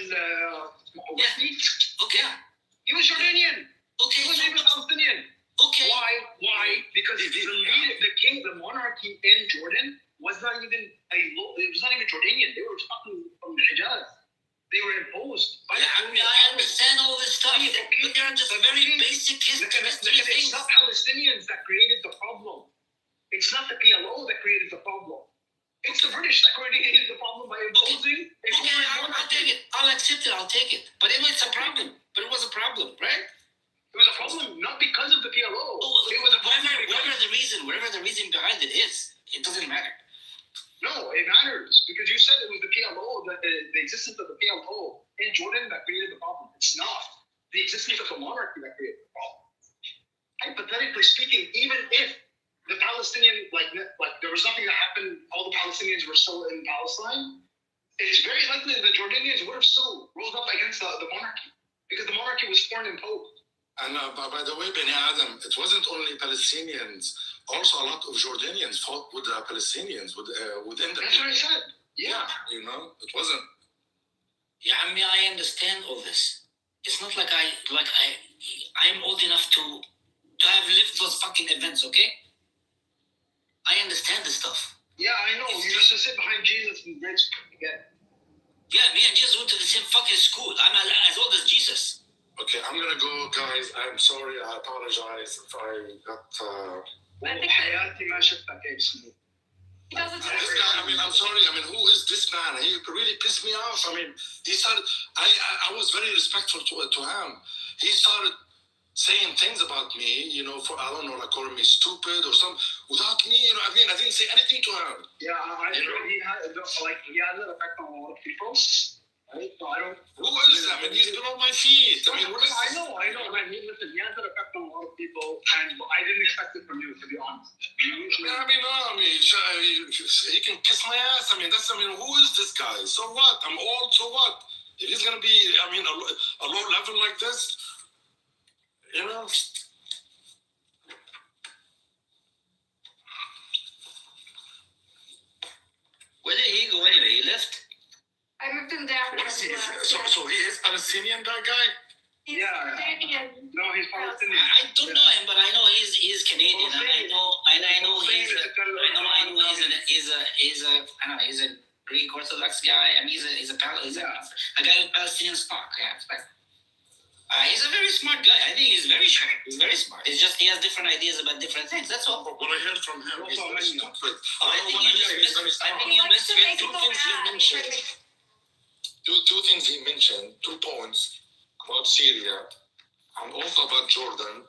Okay. He was Jordanian. Okay. He wasn't even Palestinian. Okay. Why? Because the monarchy in Jordan was not even Jordanian. They were fucking from the Hijaz. They were imposed. I understand all this stuff, but they're just very basic history things. It's not Palestinians that created the problem. It's not the PLO that created the problem. It's the British that created the problem by imposing. Okay, I'll take it. I'll accept it. I'll take it. But it's a problem. But it was a problem, right? It was a problem not because of the PLO. It was a problem whatever the reason behind it is, it doesn't matter. No, it matters because you said it was the PLO, the existence of the PLO in Jordan that created the problem. It's not the existence of the monarchy that created the problem. Hypothetically speaking, even if the Palestinian, like there was nothing that happened, all the Palestinians were still in Palestine, it's very likely that the Jordanians would have still rose up against the monarchy because the monarchy was foreign imposed. And by the way, Beni Adam, it wasn't only Palestinians. Also, a lot of Jordanians fought with the Palestinians within the. That's what I said. Yeah, it wasn't. Yeah, I mean, I understand all this. It's not like I'm old enough to have lived those fucking events, okay? I understand this stuff. Yeah, I know. You used to sit behind Jesus in grade school. Yeah, me and Jesus went to the same fucking school. I'm as old as Jesus. Okay, I'm gonna go, guys. I'm sorry. I apologize if I got. حياتي ما شفتها كيف سنين. He doesn't. This guy, I mean, I'm sorry. I mean, who is this man? He really pissed me off. I mean, he started. I was very respectful to him. He started saying things about me, you know, for I don't know, like calling me stupid or something. Without me, you know, I mean, I didn't say anything to him. Yeah, I know he had an effect on a lot of people. Right? So I don't. Who is that? I mean, he's been on my feet. I mean, what is I know. Man, listen, he has an effect on a lot of people, and I didn't expect it from you, to be honest. He can kiss my ass. I mean, who is this guy? So what? I'm old, so what? If he's gonna be, I mean, a low level like this, you know? Where did he go anyway? He left? I moved him down. What is he? So he is Palestinian, that guy? He's Jordanian. No, he's Palestinian. I don't know him, but I know he's Canadian. I know he's a Greek Orthodox guy. I mean, he's a guy with Palestinian stock. Yeah, he's a very smart guy. I think he's very sharp. He's very smart. It's just he has different ideas about different things. That's all. What I heard from him, he's very stupid. I think you misread two things he mentioned. Two things he mentioned, 2 points about Syria and also about Jordan.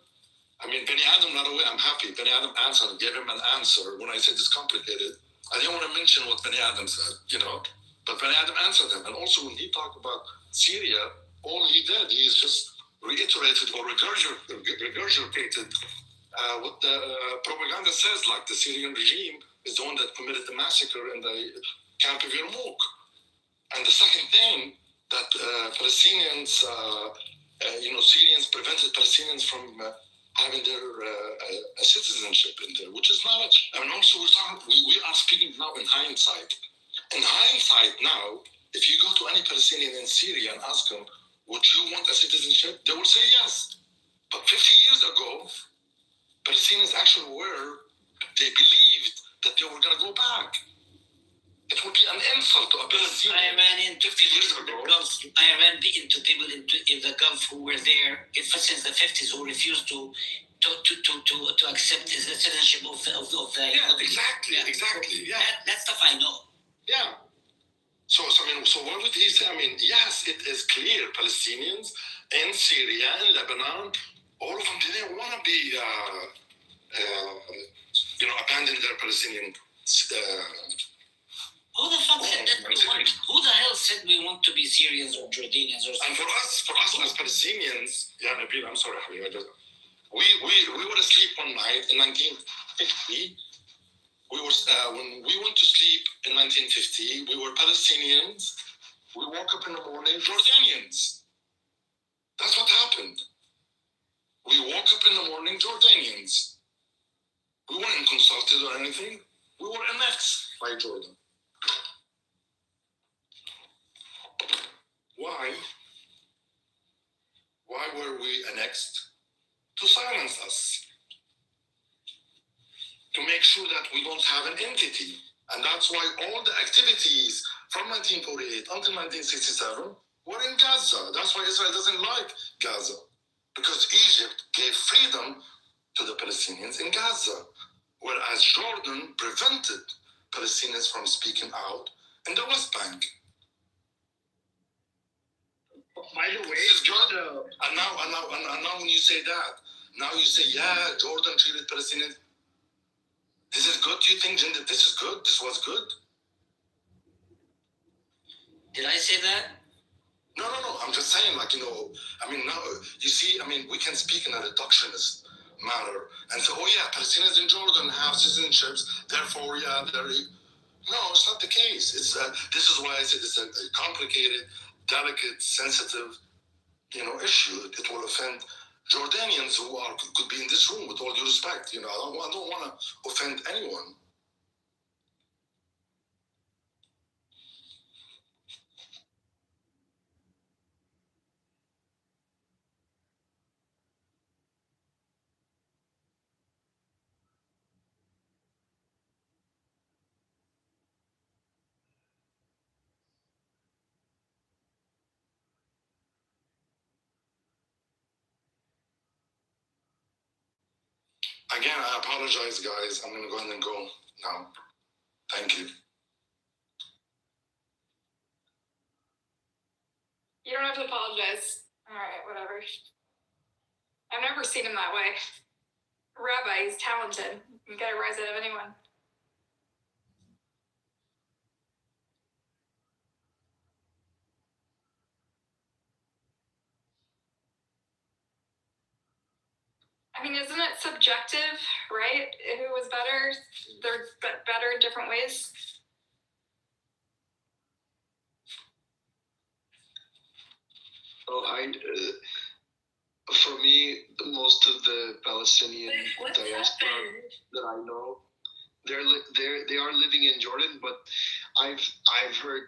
I mean, Beni Adam, not away, I'm happy. Beni Adam answered, gave him an answer when I said it's complicated. I didn't want to mention what Beni Adam said, you know, but Beni Adam answered him. And also when he talked about Syria, all he did, he's just reiterated or regurgitated what the propaganda says, like the Syrian regime is the one that committed the massacre in the camp of Yarmouk. And the second thing, that Palestinians, Syrians prevented Palestinians from having their citizenship in there, which is not. And also, we are speaking now in hindsight. In hindsight, now, if you go to any Palestinian in Syria and ask them, "Would you want a citizenship?" they will say yes. But 50 years ago, Palestinians actually they believed that they were going to go back. It would be an insult to a Palestinian. I ran into people in the Gulf who were there since the 50s who refused to accept the citizenship of the. Yeah, exactly. Yeah, that stuff I know. Yeah. So what would he say? I mean, yes, it is clear Palestinians in Syria and Lebanon, all of them didn't want to be, abandon their Palestinian. Who the fuck said that we want? Who the hell said we want to be Syrians or Jordanians or something? And for us as Palestinians, Nabil, I'm sorry, we were asleep one night in 1950. We were when we went to sleep in 1950. We were Palestinians. We woke up in the morning, Jordanians. That's what happened. We woke up in the morning, Jordanians. We weren't consulted or anything. We were annexed by Jordan. Why? Why were we annexed? To silence us. To make sure that we don't have an entity. And that's why all the activities from 1948 until 1967 were in Gaza. That's why Israel doesn't like Gaza. Because Egypt gave freedom to the Palestinians in Gaza, whereas Jordan prevented Palestinians from speaking out in the West Bank. By the way, this is good. And now when you say that, now you say, yeah, Jordan treated Palestinians. This is good. Do you think, Jinder, this is good? This was good? Did I say that? No. I'm just saying, now, you see, we can speak in a reductionist manner and say, oh yeah, Palestinians in Jordan have citizenships, therefore, yeah, no, it's not the case. It's this is why I said it's a complicated, delicate, sensitive, issue. It will offend Jordanians who could be in this room, with all due respect. I don't want to offend anyone. Again, I apologize, guys. I'm going to go ahead and go now. Thank you. You don't have to apologize. All right, whatever. I've never seen him that way. Rabbi, he's talented. You gotta rise out of anyone. I mean, isn't it subjective, right? Who was better? They're better in different ways. Well, for me, most of the Palestinian diaspora that I know, they are living in Jordan, but I've heard,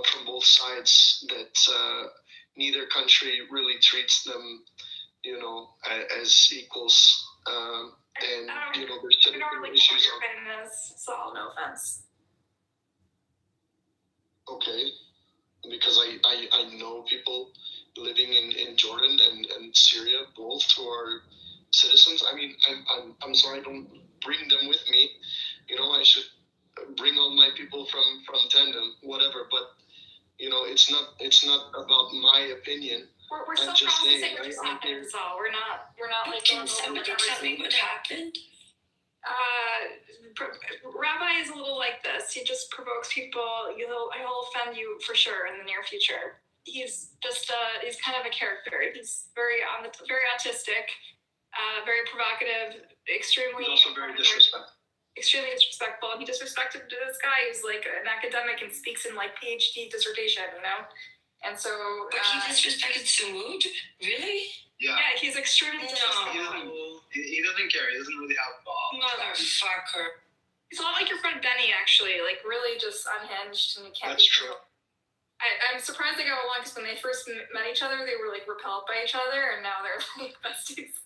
from both sides that neither country really treats them, as equals. And there's certain issues. Your opinion is, so no offense. Okay, because I know people living in Jordan and Syria, both who are citizens. I mean, I'm sorry I don't bring them with me. I should bring all my people from Tandem, whatever. But it's not about my opinion. We're still processing what just happened, so we're not like Can somebody tell me what happened? Rabbi is a little like this. He just provokes people. He'll offend you for sure in the near future. He's just he's kind of a character. He's very autistic, very provocative, extremely. He's also very disrespectful. Extremely disrespectful. And he disrespected this guy who's like an academic and speaks in like PhD dissertation, And so. But he disrespected Samud? Really? Yeah, he's extremely disrespectful. He doesn't care. He doesn't really have Motherfucker. He's a lot like your friend Benny, actually. Like, really just unhinged, and you can't. That's true. I'm surprised they got along, because when they first met each other, they were like repelled by each other, and now they're like besties.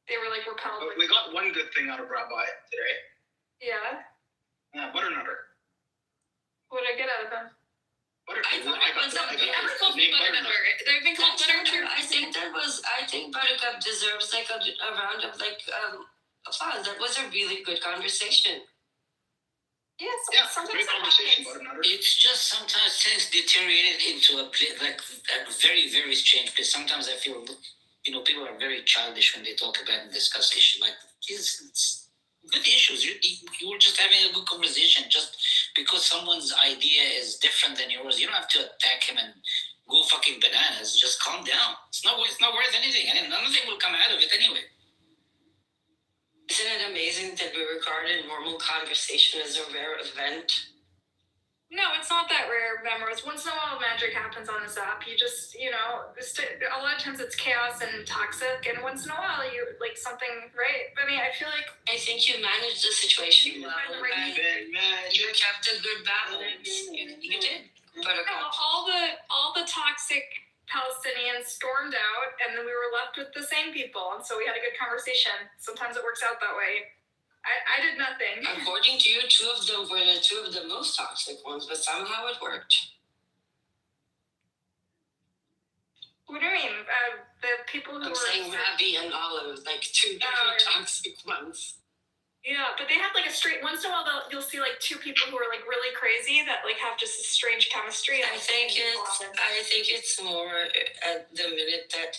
They were like repelled. But we got one good thing out of Rabbi today. Yeah. Butternutter. What did I get out of him? I thought it was Everyone calls me Butternutter. They've been called Butternutter. I think Buttercup deserves like a round of applause. That was a really good conversation. Yes, yeah, great conversation, Butternutter. It's just sometimes things deteriorated into a very, very strange place. Sometimes I feel, people are very childish when they talk about and discuss issues like it's good issues. You were just having a good conversation. Just because someone's idea is different than yours, you don't have to attack him and go fucking bananas. Just calm down. It's not worth anything, and nothing will come out of it anyway. Isn't it amazing that we regard a normal conversation as a rare event? No, it's not that rare, Memories. Once in a while, magic happens on this app. You just, a lot of times it's chaos and toxic, and once in a while, you like something, right? I mean, I feel like I think you managed the situation well. You kept a good balance. You did. But all the toxic Palestinians stormed out, and then we were left with the same people, and so we had a good conversation. Sometimes it works out that way. I did nothing. According to you, two of them were the two of the most toxic ones, but somehow it worked. What do you mean? The people who I'm were saying Rabbi and Olive, like two toxic ones. Yeah, but they have like a straight. Once in a while, you'll see like two people who are like really crazy that like have just a strange chemistry. I think it's more at the minute that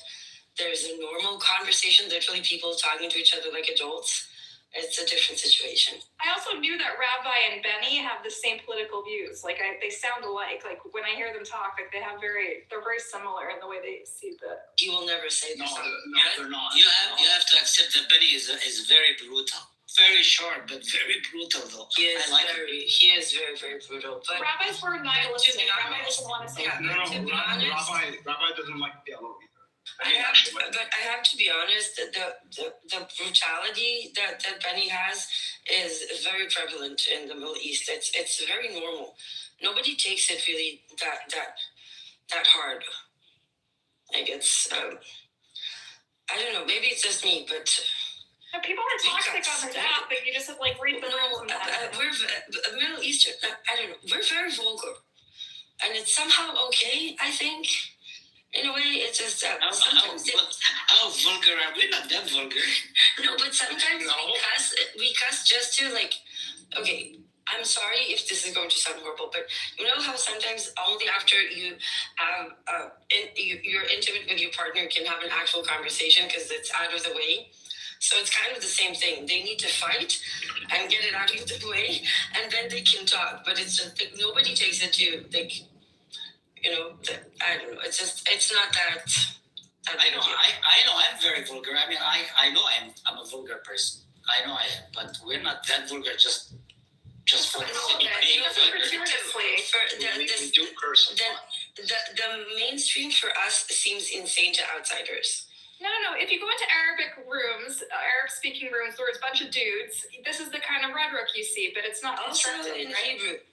there's a normal conversation, literally people talking to each other like adults. It's a different situation. I also knew that Rabbi and Benny have the same political views. Like they sound alike. Like when I hear them talk, like they're very similar in the way they see the. You will never say no, they're not. You have to accept that Benny is very brutal, very sharp, but very brutal though. He is very, very brutal. But Rabbis were nihilistic. Rabbi doesn't want to say. Rabbi doesn't like yellow either. I have to be honest. The brutality that Benny has is very prevalent in the Middle East. It's very normal. Nobody takes it really that hard. Like it's I don't know. Maybe it's just me, but. No, people are toxic on this app, but you just have like read the rules. We're Middle Eastern. I don't know. We're very vulgar, and it's somehow okay. I think. In a way, it's just that How vulgar are we? Not that vulgar. No, but sometimes we cuss just to like, okay, I'm sorry if this is going to sound horrible, but you know how sometimes only after you have, you're intimate with your partner, you can have an actual conversation because it's out of the way. So it's kind of the same thing. They need to fight and get it out of the way, and then they can talk. But it's just like, nobody takes it to like, you know, I don't know. It's just, it's not that. I know I'm very vulgar. I mean, I know I'm a vulgar person. I know I am, but we're not that vulgar. Just for the sake of being vulgar. We do curse. The mainstream for us seems insane to outsiders. No. If you go into Arabic rooms, Arabic-speaking rooms, where it's a bunch of dudes, this is the kind of rhetoric you see, but it's not Also constructive, in right? Hebrew.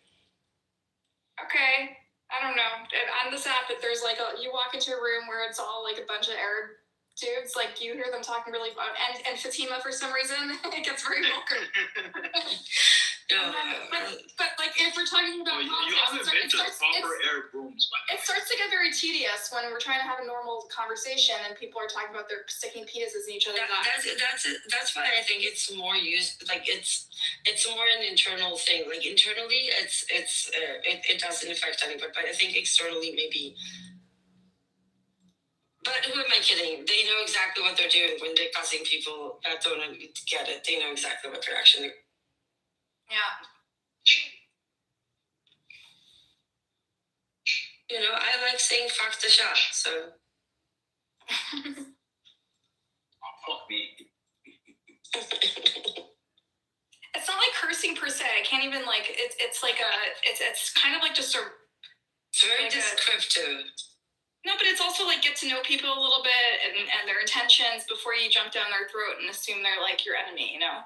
Okay, I don't know. On this app, if there's like you walk into a room where it's all like a bunch of Arab dudes, like you hear them talking really, and Fatima for some reason, it gets very vulgar. But like if we're talking about you politics, haven't been to the proper Arab rooms. it starts to get very tedious when we're trying to have a normal conversation and people are talking about their sticking penises in each other's eyes. That's why I think it's more used. Like it's more an internal thing. Like internally, it doesn't affect anybody. But I think externally, maybe. But who am I kidding? They know exactly what they're doing when they're cussing people that don't get it. They know exactly what they're actually. Yeah. You know, I like saying fuck the shot, so. Fuck me. It's not like cursing per se. I can't even like it's like it's kind of like just a very descriptive. No, but it's also like get to know people a little bit and their intentions before you jump down their throat and assume they're like your enemy, you know?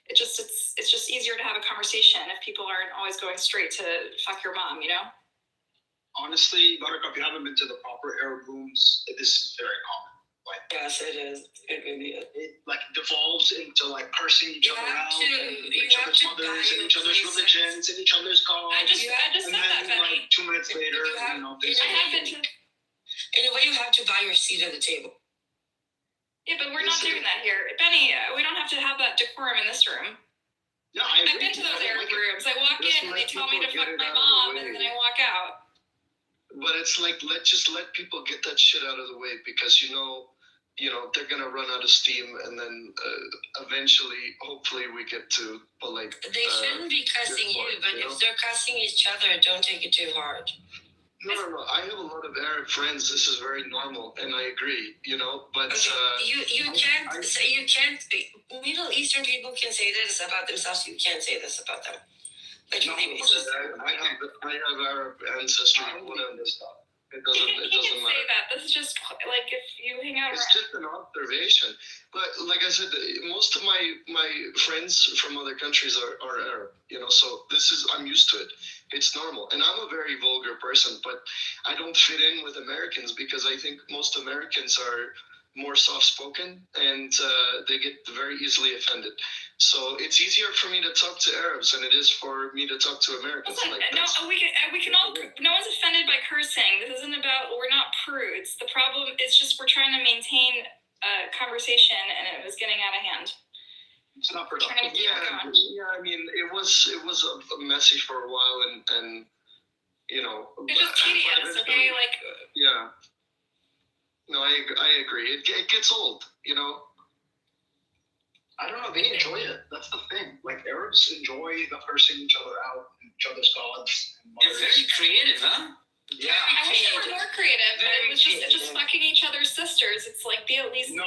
It's just easier to have a conversation if people aren't always going straight to fuck your mom, you know? Honestly, Buttercup, you haven't been to the proper Arab rooms. This is very common. Like, yes, it is. It really is. It like devolves into like cursing each other out, and each other's mothers, and each other's religions, and each other's gods. I just said that, Benny. Like 2 minutes later, I have been to. In a way, you have to buy your seat at the table. Yeah, but we're not doing that here, Benny. We don't have to have that decorum in this room. Yeah, I've been to those Arab rooms. I walk in and they tell me to fuck my mom, and then I walk out. But it's like just let people get that shit out of the way, because you know they're gonna run out of steam, and then eventually, hopefully, we get to like. They shouldn't be cussing you, but if they're cussing each other, don't take it too hard. No. I have a lot of Arab friends. This is very normal, and I agree. But you can't say you can't. Middle Eastern people can say this about themselves. You can't say this about them. Literally, I have Arab ancestry. Whatever. It doesn't matter. Say that. This is just like if you hang out. It's just an observation. But like I said, most of my friends from other countries are Arab. So I'm used to it. It's normal. And I'm a very vulgar person, but I don't fit in with Americans because I think most Americans are more soft-spoken and they get very easily offended. So it's easier for me to talk to Arabs than it is for me to talk to Americans. Listen, we can all. No one's offended by cursing. This isn't about. We're not prudes. The problem is just we're trying to maintain a conversation, and it was getting out of hand. It's not productive. Yeah. I mean, it was messy for a while, and It's just tedious, okay? Like. Yeah. No, I agree. It gets old, I don't know. They enjoy it. That's the thing. Like Arabs enjoy the cursing each other out, each other's gods. They're very creative, huh? Yeah, I wish they were more creative, but it's just fucking each other's sisters. It's like be at least. No.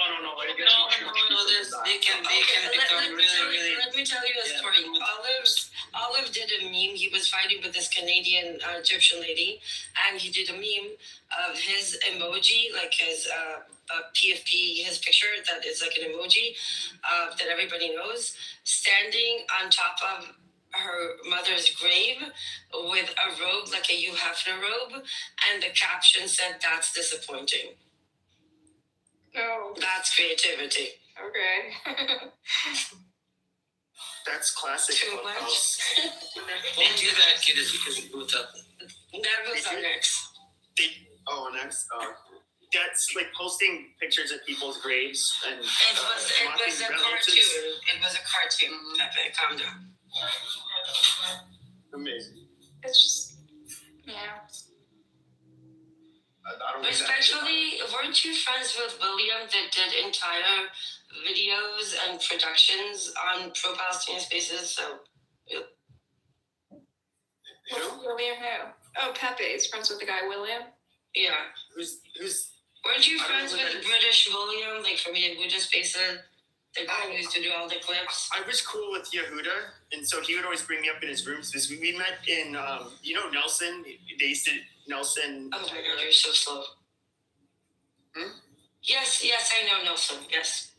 They can become really. Let me tell you a story. Olive did a meme. He was fighting with this Canadian Egyptian lady, and he did a meme of his emoji, like his PFP, his picture that is like an emoji that everybody knows, standing on top of her mother's grave with a robe, like a Hugh Hefner robe, and the caption said, "That's disappointing." No. That's creativity. Okay. That's classic Clubhouse. Don't do that, kid, because it boots up. That was our next. Next. that's like posting pictures of people's graves and It was a cartoon. It was a cartoon. Pepe, calm down. Amazing. It's just, yeah. I don't Respectfully, weren't you friends with William that did entire videos and productions on pro-Palestinian spaces? So, William who? Oh, Pepe is friends with the guy William. yeah. Who's? Weren't you friends with British William, like from Yehuda Spaces? The guy who used to do all the clips? I was cool with Yehuda, and so he would always bring me up in his rooms. Because we met in, Nelson. They used to Nelson. Oh my God, you're so slow. Yes, I know Nelson. Yes.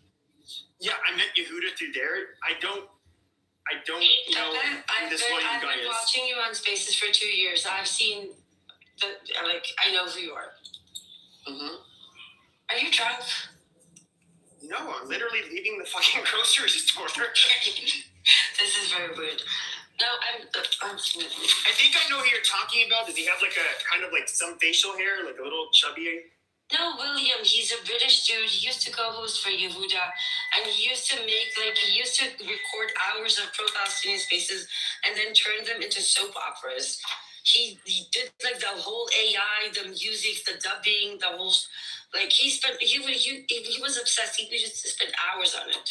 Yeah, I met Yehuda through there. I don't know who this William I've guy been is. watching you on Spaces for 2 years. I've seen I know who you are. Mm-hmm. Are you drunk? No, I'm literally leaving the fucking grocery store. This is very weird. No, I'm I think I know who you're talking about. Does he have like a kind of like some facial hair, like a little chubby? No, William, he's a British dude. He used to co-host for Yehuda, and he used to record hours of pro-Palestinian spaces and then turn them into soap operas. He did like the whole AI, the music, the dubbing, the whole, like he was obsessed. He used to spend hours on it.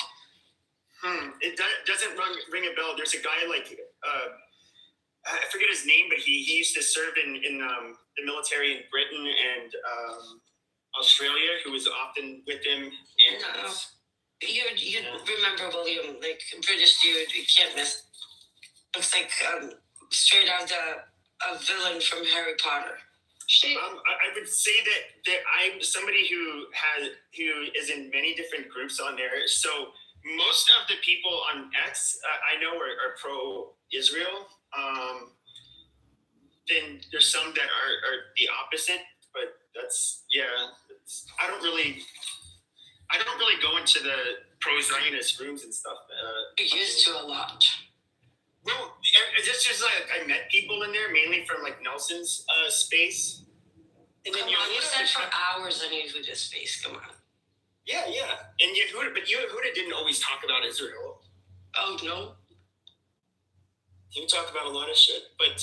It doesn't ring a bell. There's a guy like, I forget his name, but he used to serve in the military in Britain and Australia, who was often with him. And no. You remember William, like British dude, you can't miss. Looks like straight out a villain from Harry Potter. I would say that I'm somebody who is in many different groups on there. So most of the people on X I know are pro-Israel. Then there's some that are the opposite, but I don't really go into the pro-Zionist rooms and stuff. You used to a lot. Well, it's just like I met people in there, mainly from like Nelson's space. And then you said for hours on Yehuda's space. Come on. Yeah. And Yehuda didn't always talk about Israel. Oh no. He would talk about a lot of shit, but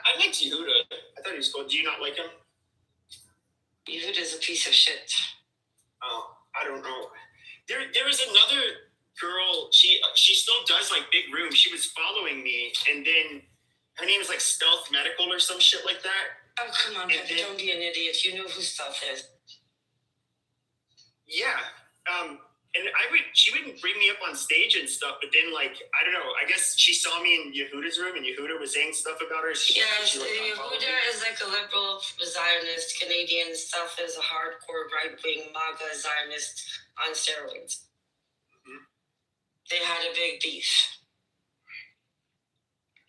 I liked Yehuda. I thought he was cool. Do you not like him? Yehuda's a piece of shit. Oh, I don't know. There was another girl. She still does like big rooms. She was following me, and then her name is like Stealth Medical or some shit like that. Oh come on, Pepe, don't be an idiot. You know who Stealth is. Yeah. And she wouldn't bring me up on stage and stuff, but then like, I don't know, I guess she saw me in Yehuda's room and Yehuda was saying stuff about her. Yes, Yehuda is like a liberal Zionist Canadian. Stuff is a hardcore right-wing MAGA Zionist on steroids. Mm-hmm. They had a big beef.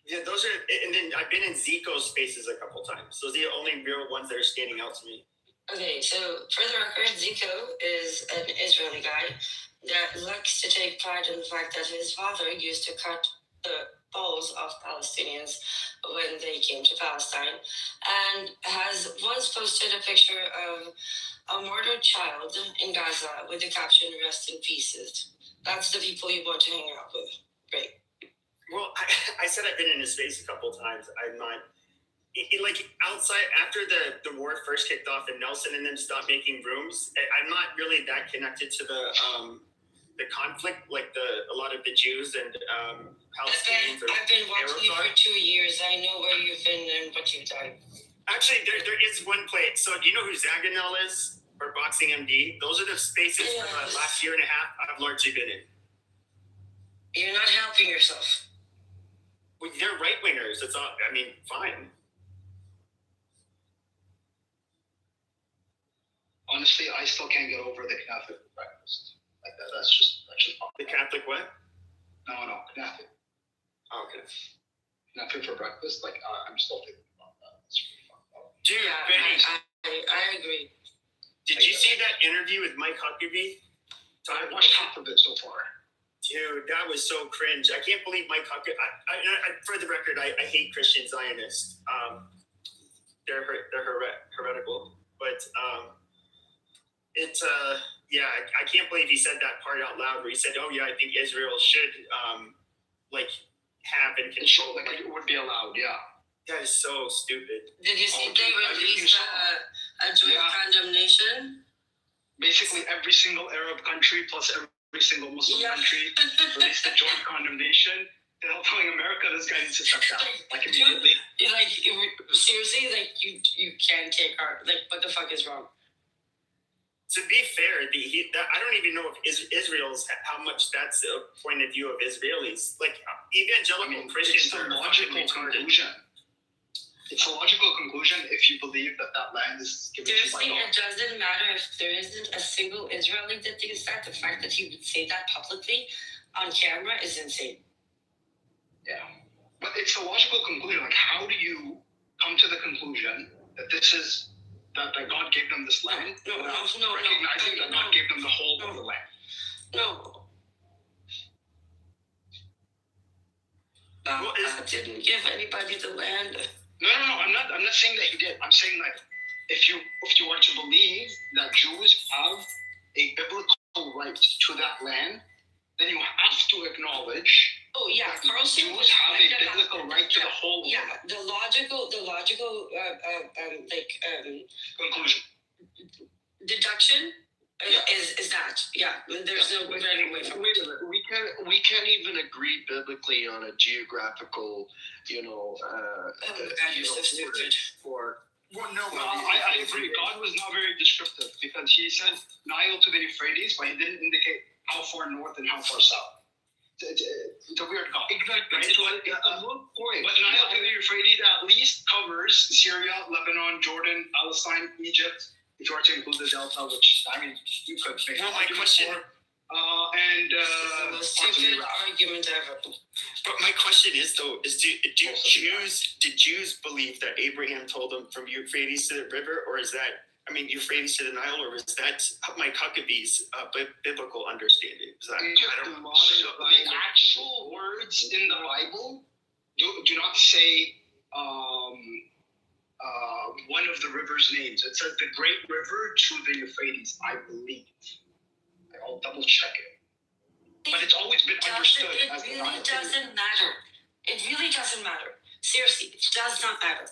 Yeah, those are, and then I've been in Zico's spaces a couple times. Those are the only real ones that are standing out to me. Okay, so for the record, Zico is an Israeli guy that likes to take pride in the fact that his father used to cut the balls off Palestinians when they came to Palestine, and has once posted a picture of a murdered child in Gaza with the caption, "Rest in pieces." That's the people you want to hang out with. Great. Well, I said I've been in his space a couple of times. I'm not... like outside after the war first kicked off and Nelson and them stopped making rooms, I'm not really that connected to the conflict like a lot of the Jews and Palestinians. I've been watching you for 2 years. I know where you've been and what you've done. Actually, there is one place. So do you know who Zaganel is or Boxing MD? Those are the spaces for the last year and a half I've largely been in. You're not helping yourself. Well, they're right wingers. It's all. I mean, fine. Honestly, I still can't get over the Catholic breakfast. Like that, that's just the Catholic what? No, Catholic. Oh, okay. Catholic for breakfast. Like I'm still thinking about that. That's really fucked up. Dude, yeah, Benny, I agree. Did you see that interview with Mike Huckabee? I watched half of it so far. Dude, that was so cringe. I can't believe Mike Huckabee. For the record, I hate Christian Zionists. They're heretical. But yeah, I can't believe he said that part out loud where he said, "Oh yeah, I think Israel should have and control." Like it would be allowed. Yeah. That is so stupid. Did you see they released a joint condemnation? Basically, every single Arab country plus every single Muslim country released a joint condemnation. Telling America, this guy needs to step down. Like immediately. Like seriously, like you can't take our what the fuck is wrong? To be fair, I don't even know if Israel's how much that's a point of view of Israelis. Like evangelical Christians. It's a logical conclusion. It's a logical conclusion if you believe that land is given to you by God. It doesn't matter if there isn't a single Israeli that thinks that. The fact that he would say that publicly on camera is insane. Yeah, but it's a logical conclusion. Like, how do you come to the conclusion that this is that God gave them this land recognizing that God gave them the whole of the land? No. God didn't give anybody the land. No. I'm not saying that he did. I'm saying that if you are to believe that Jews have a biblical right to that land, then you have to acknowledge. Oh yeah, Carlson Jews have a biblical right to the whole. Yeah, the logical conclusion. Deduction is that there's no running away from it. We can't even agree biblically on a geographical, I agree. God was not very descriptive because he said Nile to the Euphrates, but he didn't indicate how far north and how far south. It's a weird God. Exactly. Right? So it's a moot point. But Nile to the Euphrates at least covers Syria, Lebanon, Jordan, Palestine, Egypt. If you are to include the Delta, which you could make. Well, my question. The stupid argument ever. But my question is did Jews believe that Abraham told them from Euphrates to the river, or is that Euphrates to the Nile, or is that Mike Huckabee's biblical understanding? The actual words in the Bible do not say one of the river's names. It says the Great River to the Euphrates, I believe. I'll double check it. But it's always been understood as the Nile. It really doesn't matter. It really doesn't matter. Seriously, it does not matter.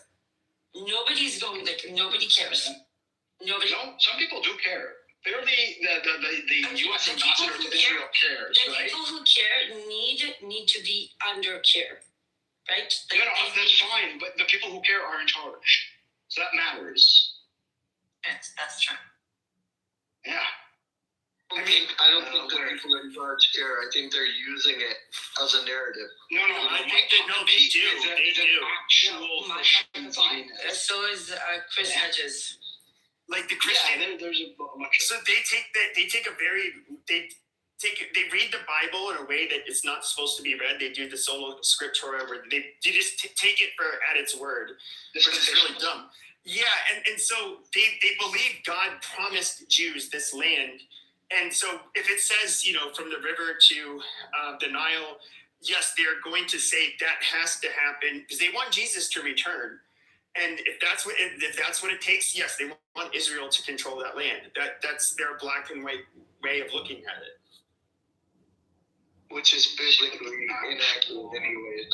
Nobody's going there. Nobody cares. Nobody. No, some people do care. Clearly, the U.S. ambassador to Israel cares, right? The people who care need to be under care, right? That's fine. But the people who care are in charge, so that matters. That's true. Yeah. I don't think the people in charge care. I think they're using it as a narrative. No, I think they do. They do. Actual Christian Zionists. So is Chris Hedges. Like the Christian. Yeah, there's a bunch. So they read the Bible in a way that it's not supposed to be read. They do the solo scriptura where they just take it at its word. Which is really dumb. Yeah, and so they believe God promised Jews this land. And so if it says, from the river to the Nile, yes, they're going to say that has to happen because they want Jesus to return. And if that's what it takes, yes, they want Israel to control that land. That's their black and white way of looking at it. Which is biblically inaccurate anyways,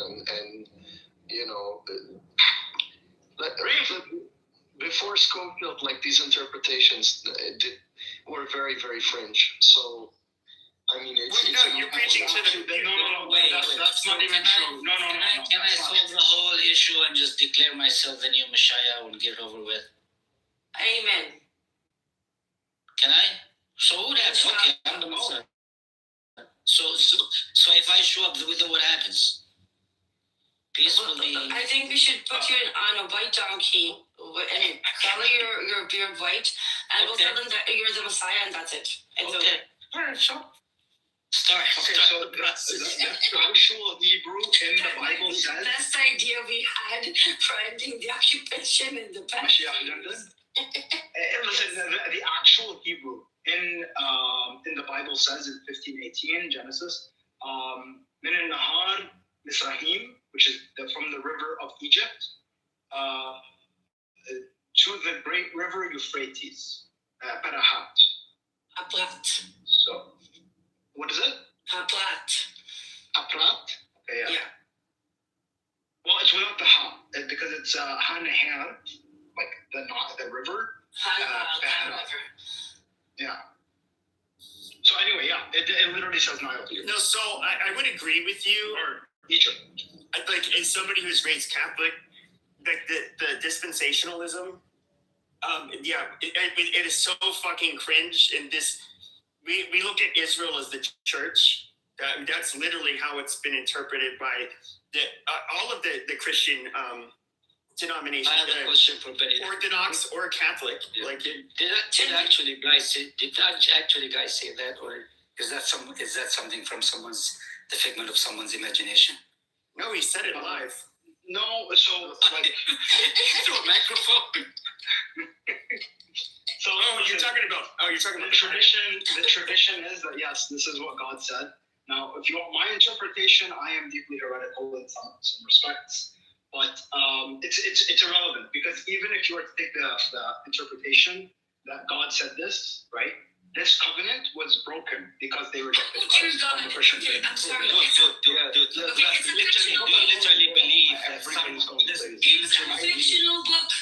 before Schofield, these interpretations were very, very fringe. So, you're preaching to the... No, wait. That's not even true. No. Can I solve the whole issue and just declare myself the new Messiah and get it over with? Amen. Can I? So that's okay. I'm the Messiah. So if I show up with it, what happens? Peacefully. I think we should put you on a white donkey and color your beard white, and we'll tell them that you're the Messiah, and that's it. It's okay. All right, sure. Start. So the actual Hebrew in the Bible says... The best idea we had for ending the occupation in the past. Listen, the actual Hebrew in the Bible says in 15:18 Genesis Min al-Nahar Misrahim, which is from the river of Egypt, to the great river Euphrates, Parahat. Aplat. So, what is it? Aplat. Aprat? Okay, yeah. Well, it's without the ha, because it's Ha-Nahar, like the river. River. Yeah. So anyway, yeah, it literally says Nile here. No, so I would agree with you. Or Egypt. Like, as somebody who's raised Catholic, like the dispensationalism, it is so fucking cringe. And we look at Israel as the church. That's literally how it's been interpreted by all of the Christian denominations. I have a question for Benny. Orthodox or Catholic. Yeah. Like, did actually guys say that, or is that something from the figment of someone's imagination? No, he said it live. No, so like through a microphone. So you're talking about the tradition. The tradition is that yes, this is what God said. Now, if you want my interpretation, I am deeply heretical in some respects, but it's irrelevant, because even if you were to take the interpretation that God said this, right? This covenant was broken because they rejected Christ on the Christian faith. I'm sorry. Do you literally believe that It's a fictional book.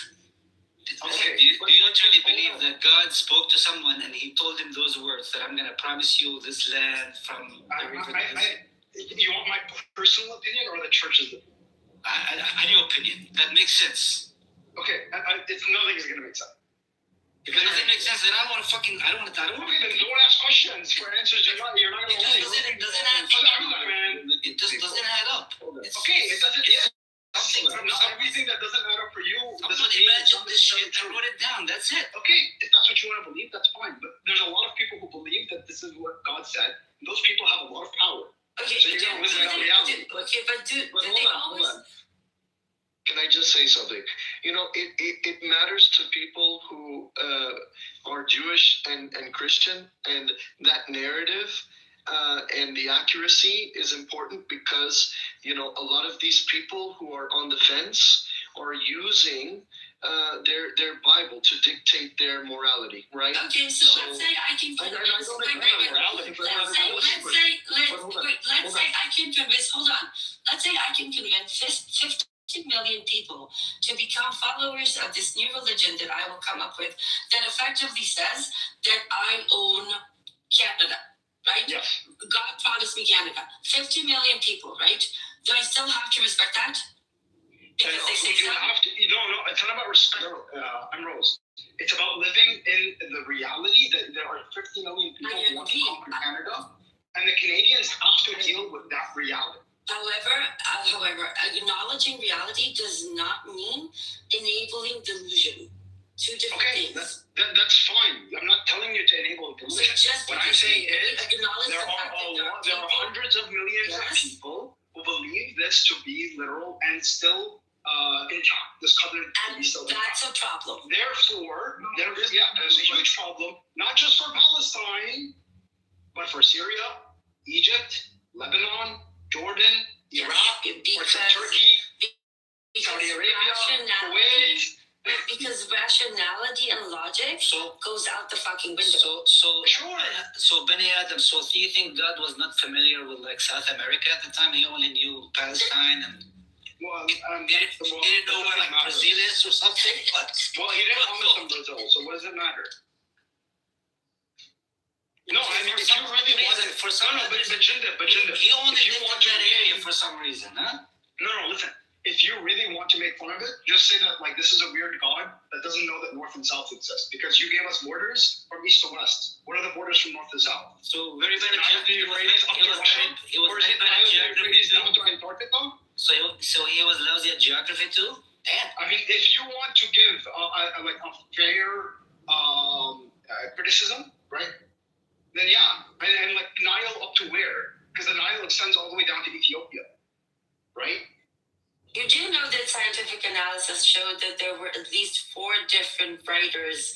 Okay. Do you literally believe that God spoke to someone and he told him those words, that I'm going to promise you this land from the river? You want my personal opinion or the church's opinion? Your opinion. That makes sense. Okay, nothing is going to make sense. If it doesn't make sense, then I don't want to. Okay, then don't ask questions for answers. You're not going to like. It doesn't add up. Okay, it doesn't. Yeah. Not everything that doesn't add up for you. Somebody imagined this shit and wrote it down. That's it. Okay, if that's what you want to believe, that's fine. But there's a lot of people who believe that this is what God said. And those people have a lot of power. Okay, so you're going to live in that reality. Okay, but hold on. Can I just say something? You know, it matters to people who are Jewish and Christian, and that narrative and the accuracy is important, because, you know, a lot of these people who are on the fence are using their Bible to dictate their morality, right? Okay, so let's say I can convince. Let's say I can convince 50 million people to become followers of this new religion that I will come up with, that effectively says that I own Canada, right? Yes. God promised me Canada. 50 million people, right? Do I still have to respect that? Because they say so? No, it's not about respect. I'm Rose. It's about living in the reality that there are 50 million people who want to conquer Canada, and the Canadians have to deal with that reality. However, acknowledging reality does not mean enabling delusion. Two different things. That's fine. I'm not telling you to enable delusion. What I'm saying is there are hundreds of millions of people who believe this to be literal and still intact. This covenant to be still intact. That's a problem. Therefore, there's a huge problem, not just for Palestine, but for Syria, Egypt, Lebanon, Jordan, Iraq, Turkey, Saudi Arabia, Kuwait. Because rationality and logic goes out the fucking window. So Benny Adam, so do you think God was not familiar with like South America at the time? He only knew Palestine and he didn't know where like Brazil is or something? But he didn't promise them Brazil, so what does it matter? No, I mean, if you really want it, but he only did that area for some reason, huh? No, listen. If you really want to make fun of it, just say that like this is a weird God that doesn't know that North and South exist, because you gave us borders from East to West. What are the borders from North to South? So very bad at geography. He was very bad at geography down to Antarctica. So he was lousy at geography too. Damn. I mean, if you want to give like a fair criticism, right? Then yeah, and like Nile up to where? Because the Nile extends all the way down to Ethiopia, right? You do know that scientific analysis showed that there were at least 4 different writers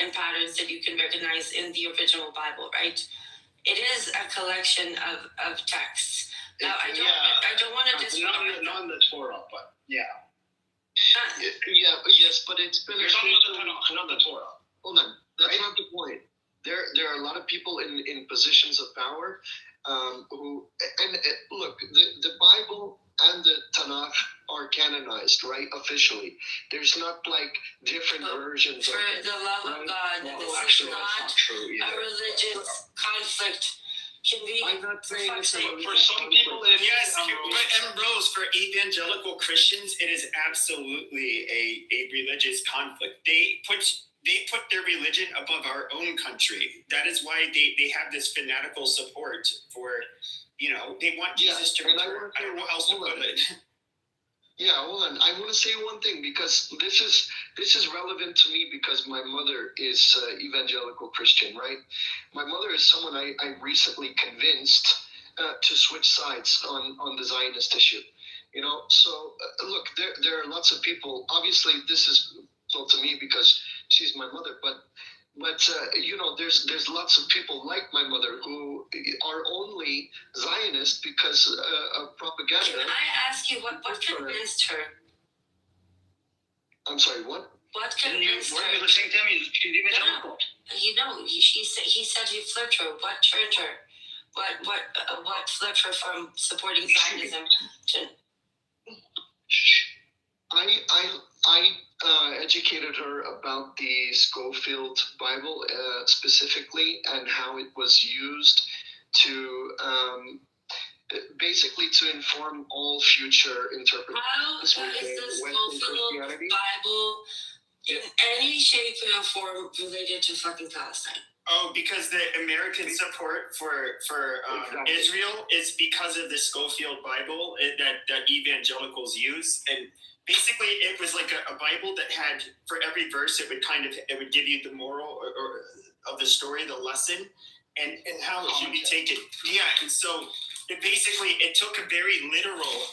and patterns that you can recognize in the original Bible, right? It is a collection of texts. Now, I don't want to disregard. Not in the Torah, but yeah. Yes, but it's been You're talking about the Torah. Hold on, that's not the point. There are a lot of people in positions of power who look, the Bible and the Tanakh are canonized, right? Officially, there's not like different versions. For the love of God, this is not a religious conflict. I'm not saying it's for some people. Yes, but Ambrose, for evangelical Christians, it is absolutely a religious conflict. They put their religion above our own country. That is why they have this fanatical support for, they want Jesus to return. I don't know how else to put it. Yeah, hold on. I want to say one thing because this is relevant to me because my mother is evangelical Christian, right? My mother is someone I recently convinced to switch sides on the Zionist issue. So look, there are lots of people. Obviously, this is told to me because she's my mother, but there's lots of people like my mother who are only Zionist because of propaganda. Can I ask you what convinced her? I'm sorry, what? What convinced her? We're listening to him. She's evangelical. He said you flipped her. What turned her? What flipped her from supporting Zionism to? I educated her about the Schofield Bible specifically and how it was used to basically to inform all future interpretations. How is the Schofield Bible in any shape or form related to fucking Palestine? Oh, because the American support for Israel is because of the Schofield Bible that evangelicals use, and basically it was like a Bible that had, for every verse, it would give you the moral or of the story, the lesson, and how it should be taken. Yeah, and so it took a very literal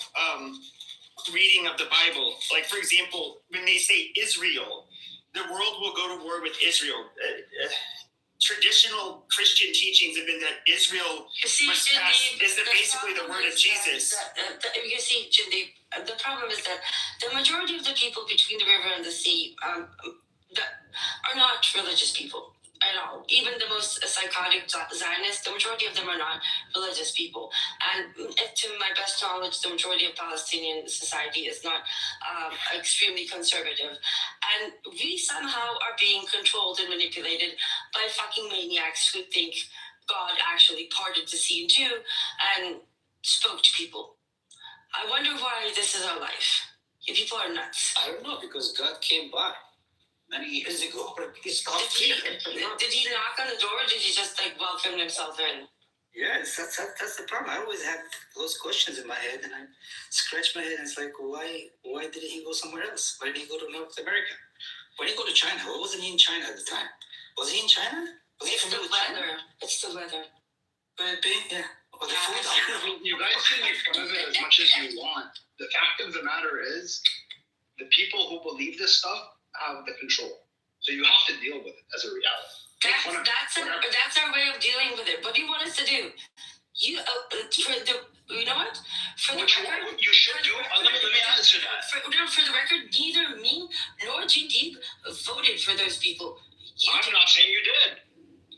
reading of the Bible. Like, for example, when they say Israel, the world will go to war with Israel. Traditional Christian teachings have been that Israel is basically the word of Jesus. You see, Jindy, the problem is that the majority of the people between the river and the sea are not religious people at all. Even the most psychotic Zionists, the majority of them are not religious people. And to my best knowledge, the majority of Palestinian society is not extremely conservative. And we somehow are being controlled and manipulated by fucking maniacs who think God actually parted the sea in two and spoke to people. I wonder why this is our life. You people are nuts. I don't know, because God came by many years ago. Did he knock on the door, or did he just welcome himself in? Yes, that's the problem. I always have those questions in my head, and I scratch my head, and it's like, why didn't he go somewhere else? Why did he go to North America? Why did he go to China? Why wasn't he in China at the time? Was he in China? It's the weather. It's the weather. Could it be? Yeah. Or the food. You guys can make fun of it as much as you want. The fact of the matter is, the people who believe this stuff have the control. So you have to deal with it as a reality. That's our way of dealing with it. What do you want us to do? You know what? For the record, you should do it. Let me answer that. For the record, neither me nor GD voted for those people. I'm not saying you did.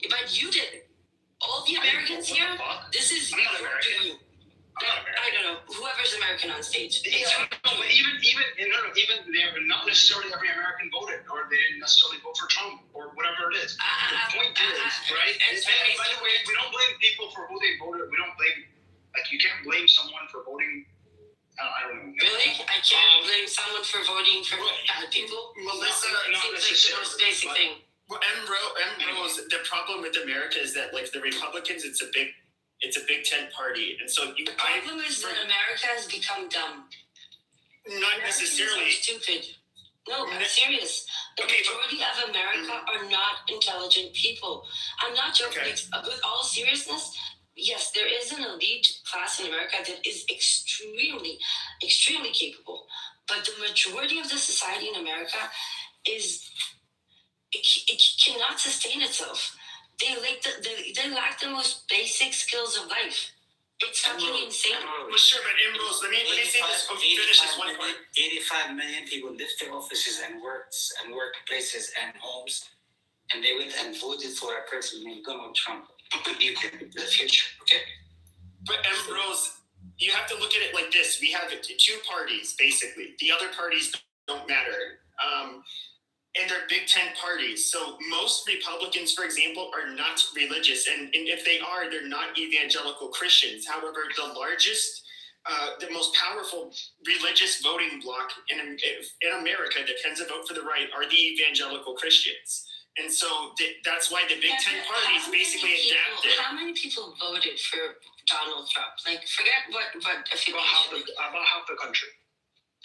But you did. All the Americans here, this is I'm not American. I don't know. Whoever's American on stage. Even not necessarily every American voted, or they didn't necessarily vote for Trump, or whatever it is. The point is, right? And by the way, we don't blame people for who they voted. We don't blame, you can't blame someone for voting. I don't know. Really? I can't blame someone for voting for bad people? Melissa, seems like the most basic thing. Well, Rose, the problem with America is that, the Republicans, it's a Big Tent party, and so the problem is that America has become dumb. Not necessarily stupid. No, I'm serious. The majority of America are not intelligent people. I'm not joking. With all seriousness, yes, there is an elite class in America that is extremely, extremely capable. But the majority of the society in America it cannot sustain itself. They lack the most basic skills of life. It's fucking insane. Well, sure, but Emerald, let me say this. Finish this one part. 85 million people left their offices and workplaces and homes, and they went and voted for a person named Donald Trump to lead the future. Okay. But Ambrose, you have to look at it like this. We have two parties, basically. The other parties don't matter. And they're Big Ten parties. So most Republicans, for example, are not religious. And if they are, they're not evangelical Christians. However, the largest, the most powerful religious voting bloc in America that tends to vote for the right are the evangelical Christians. And so that's why the Big Ten parties basically adapted. How many people voted for Donald Trump? Like, forget what affiliation. About half the country.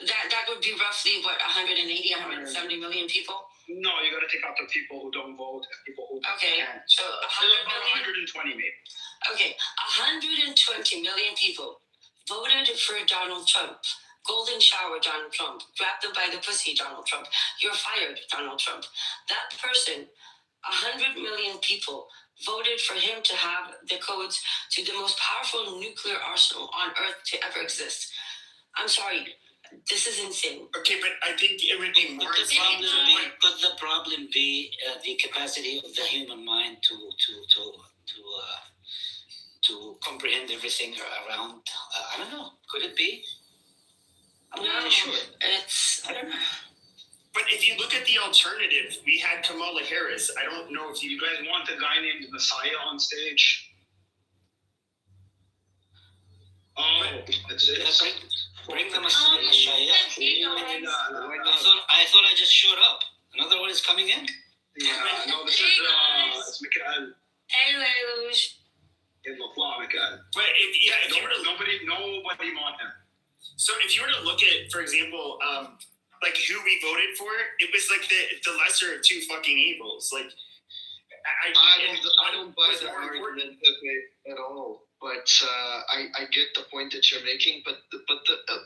That would be roughly, 180, 170 million people? No, you got to take out the people who don't vote and people who can't. So about 120 maybe. Okay, 120 million people voted for Donald Trump. Golden shower, Donald Trump. Grab them by the pussy, Donald Trump. You're fired, Donald Trump. That person, 100 million people, voted for him to have the codes to the most powerful nuclear arsenal on Earth to ever exist. I'm sorry. This is insane. Okay, but I think it would be more. Could the problem be the capacity of the human mind to comprehend everything around? I don't know. Could it be? I'm not really sure. I don't know. But if you look at the alternative, we had Kamala Harris. I don't know if you guys want a guy named Messiah on stage. Oh, bring the Messiah. I thought I just showed up. Another one is coming in. Yeah, no, this is Mikael. Hey, Lelouch. Mikael. But if you were to nobody want him. So if you were to look at, for example, like who we voted for, it was like the lesser of two fucking evils. Like I don't buy that argument at all. But I get the point that you're making. But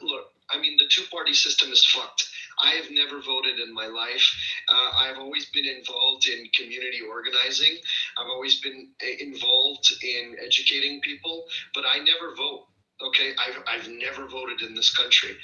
look, I mean, the two-party system is fucked. I have never voted in my life. I've always been involved in community organizing. I've always been involved in educating people, but I never vote. Okay, I've never voted in this country,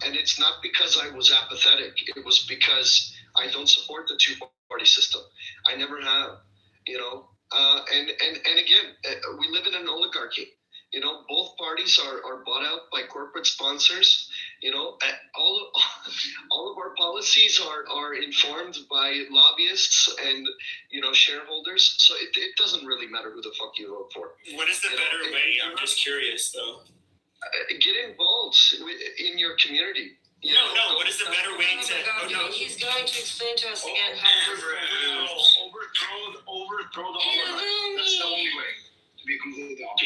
and it's not because I was apathetic. It was because I don't support the two-party system. I never have, you know. And again, we live in an oligarchy. You know, both parties are bought out by corporate sponsors. You know, all of our policies are informed by lobbyists and, you know, shareholders. So it doesn't really matter who the fuck you vote for. What is the better way? I'm just curious, though. Get involved in your community. No. What is the better way to? He's going to explain to us again overthrow the oligarchy. That's the only way to be completely honest.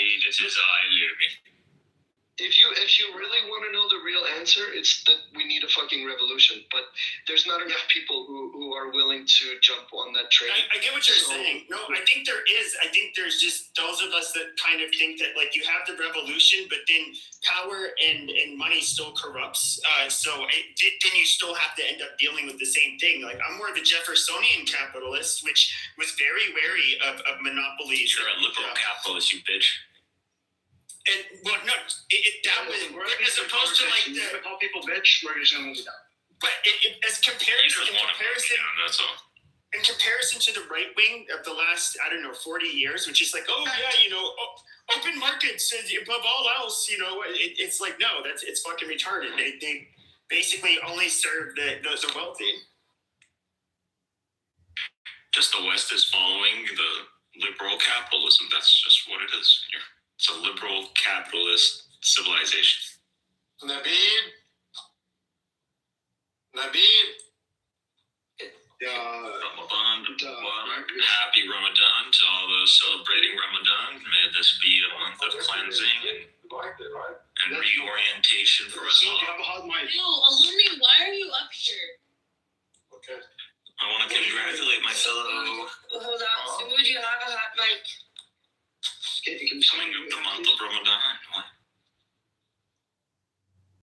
If you really want to know the real answer, it's that we need a fucking revolution. But there's not enough people who are willing to jump on that train. I get what you're saying. No, I think there is. I think there's just those of us that kind of think that, like, you have the revolution, but then power and money still corrupts. Then you still have to end up dealing with the same thing. Like, I'm more of a Jeffersonian capitalist, which was very wary of monopolies. You're a liberal capitalist, you bitch. And well, no, that was as opposed to like the call people bitch. We're just gonna move it down. But that's all. In comparison to the right wing of the last, 40 years, which is like, open markets above all else. It's like, no, it's fucking retarded. They basically only serve the wealthy. Just the West is following the liberal capitalism. That's just what it is. It's a liberal capitalist civilization. Nabil. Happy Ramadan to all those celebrating Ramadan. May this be a month of cleansing and reorientation for us all. Yo, Alumi, why are